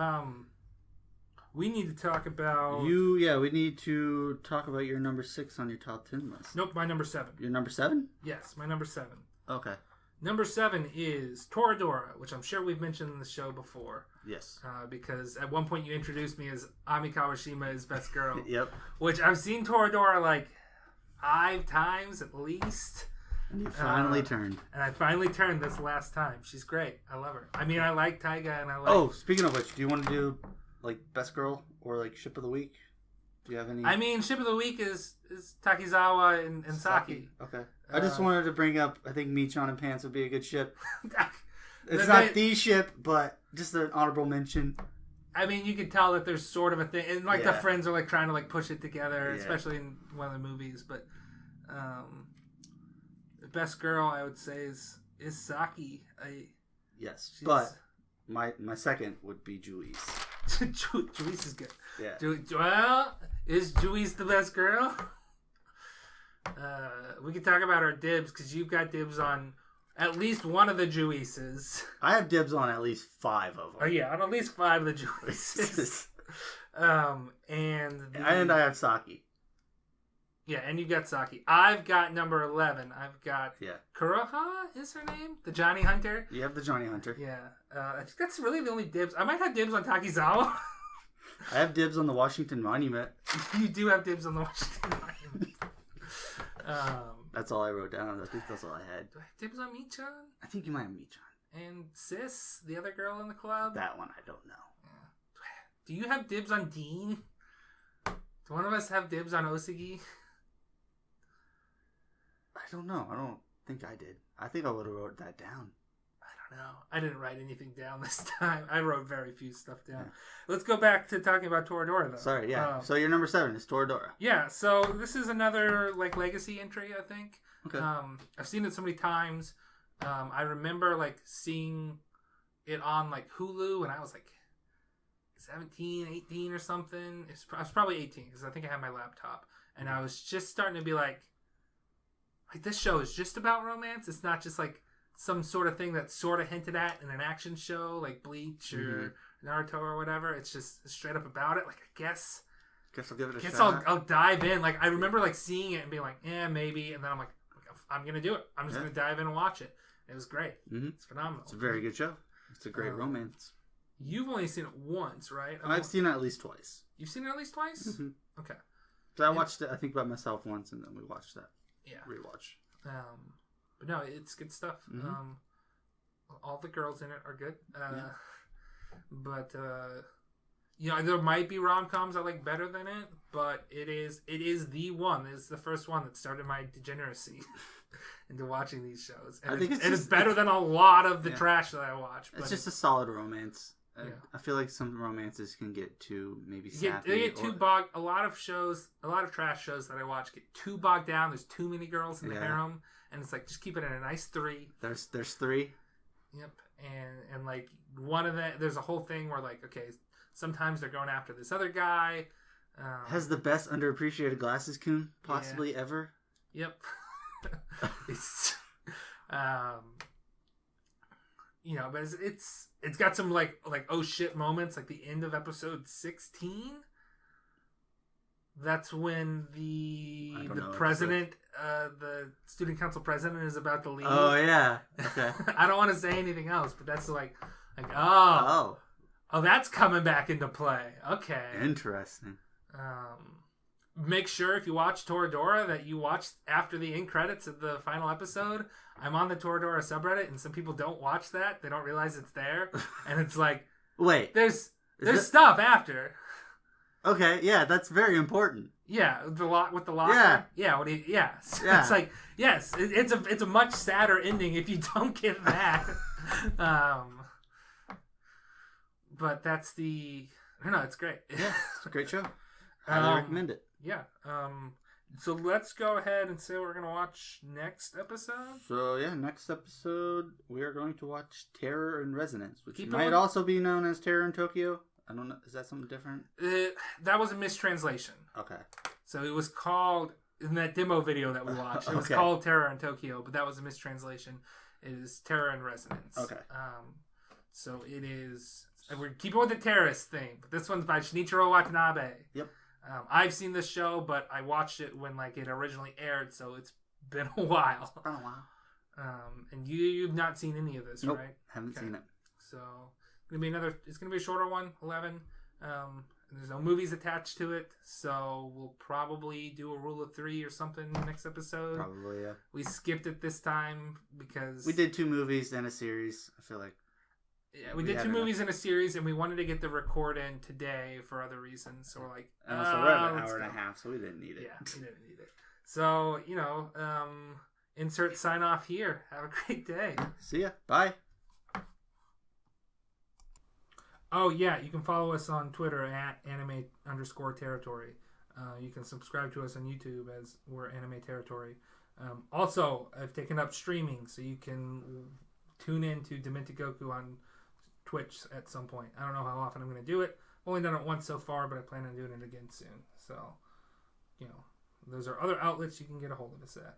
We need to talk about we need to talk about your number 6 on your top 10 list. Nope, my number 7. Your number 7? Yes, my number 7. Okay. Number 7 is Toradora, which I'm sure we've mentioned in the show before. Yes. Because at one point you introduced me as Ami Kawashima as best girl. Yep. Which I've seen Toradora like 5 times at least. And you finally turned. And I finally turned this last time. She's great. I love her. I mean, I like Taiga and I like... Oh, speaking of which, do you want to do like best girl or like ship of the week? Do you have any? I mean, ship of the week is Takizawa and Saki. Okay. I just wanted to bring up, I think Michan and Pants would be a good ship. It's They- not the ship, but just an honorable mention. I mean, you can tell that there's sort of a thing, and like the Yeah. friends are like trying to like push it together, Yeah. especially in one of the movies. But the best girl I would say is Saki. Yes. She's- But my second would be Juice. Juice is good. Yeah. Well, is Juice the best girl? We can talk about our dibs because you've got dibs on at least one of the Juices. I have dibs on at least 5 of them. Oh yeah, on at least 5 of the Juices. And I have Saki. Yeah, and you got Saki. I've got number 11. I've got Yeah. Kuroha is her name? The Johnny Hunter? You have the Johnny Hunter. Yeah. I think that's really the only dibs. I might have dibs on Takizawa. I have dibs on the Washington Monument. You do have dibs on the Washington Monument. That's all I wrote down. I think that's all I had. Do I have dibs on Michan? I think you might have Michan. And Sis, the other girl in the club? That one I don't know. Do you have dibs on Dean? Do one of us have dibs on Osagi? I don't know. I don't think I did. I think I would have wrote that down. I don't know. I didn't write anything down this time. I wrote very few stuff down. Yeah. Let's go back to talking about Toradora, though. Sorry, yeah. So your number 7 is Toradora. Yeah, so this is another like legacy entry, I think. Okay. I've seen it so many times. I remember like seeing it on like Hulu when I was like 17, 18 or something. I was probably 18 because I think I had my laptop. And I was just starting to be like, like this show is just about romance. It's not just like some sort of thing that's sort of hinted at in an action show like Bleach or Naruto or whatever. It's just straight up about it. Like, I guess I'll give it a guess shot. I'll dive in. Like, I remember like seeing it and being like, yeah, maybe. And then I'm like, I'm gonna do it. I'm just gonna dive in and watch it. It was great. It's phenomenal. It's a very good show. It's a great romance. You've only seen it once, right? I've seen it at least twice. You've seen it at least twice? Okay. So I watched it, I think, by myself once, and then we watched that rewatch. But no, it's good stuff. All the girls in it are good. But you know, there might be rom-coms I like better than it, but it is the one. It's the first one that started my degeneracy into watching these shows. And it's better than a lot of the trash that I watch. But it's just a solid romance. I feel like some romances can get too maybe sappy. They get too bogged. A lot of trash shows that I watch get too bogged down. There's too many girls in the harem, and it's like, just keep it at a nice 3. There's 3. Yep, and like one of the, there's a whole thing where like, okay, sometimes they're going after this other guy. Has the best underappreciated glasses Kun possibly ever. Yep. It's you know, but it's got some like oh shit moments, like the end of episode 16. That's when the president, the student council president, is about to leave. Oh yeah. Okay. I don't want to say anything else, but that's like oh, that's coming back into play. Okay. Interesting. Make sure if you watch Toradora that you watch after the end credits of the final episode. I'm on the Toradora subreddit, and some people don't watch that. They don't realize it's there, and it's like, wait, there's stuff after. Okay, yeah, that's very important. Yeah, with the locker. Yeah, It's like, yes, it's a much sadder ending if you don't get that. But that's I don't know, it's great. Yeah, it's a great show. Highly recommend it. Yeah. So let's go ahead and say what we're going to watch next episode. So, yeah, next episode, we are going to watch Terror in Resonance, which might also be known as Terror in Tokyo. I don't know. Is that something different? That was a mistranslation. Okay. So it was called, in that demo video that we watched, it was called Terror in Tokyo, but that was a mistranslation. It is Terror in Resonance. Okay. So it is, we're keeping with the terrorist thing, but this one's by Shinichiro Watanabe. Yep. I've seen this show, but I watched it when like it originally aired, so it's been a while. It's been a while. And you've not seen any of this, nope, right? Haven't seen it. So it's gonna be a shorter one, 11. There's no movies attached to it, so we'll probably do a rule of 3 or something next episode. Probably, yeah. We skipped it this time because we did 2 movies and a series. I feel like. Yeah, we did 2 movies in a series, and we wanted to get the record in today for other reasons. So we're like, and also we're at an hour and a half, so we didn't need it. Yeah, we didn't need it. So, you know, insert sign off here. Have a great day. See ya. Bye. Oh, yeah, you can follow us on Twitter at anime_territory. You can subscribe to us on YouTube as we're Anime Territory. Also, I've taken up streaming, so you can tune in to Demented Goku on Twitch at some point. I don't know how often I'm going to do it. I've only done it once so far, but I plan on doing it again soon. So, you know, those are other outlets you can get a hold of us at.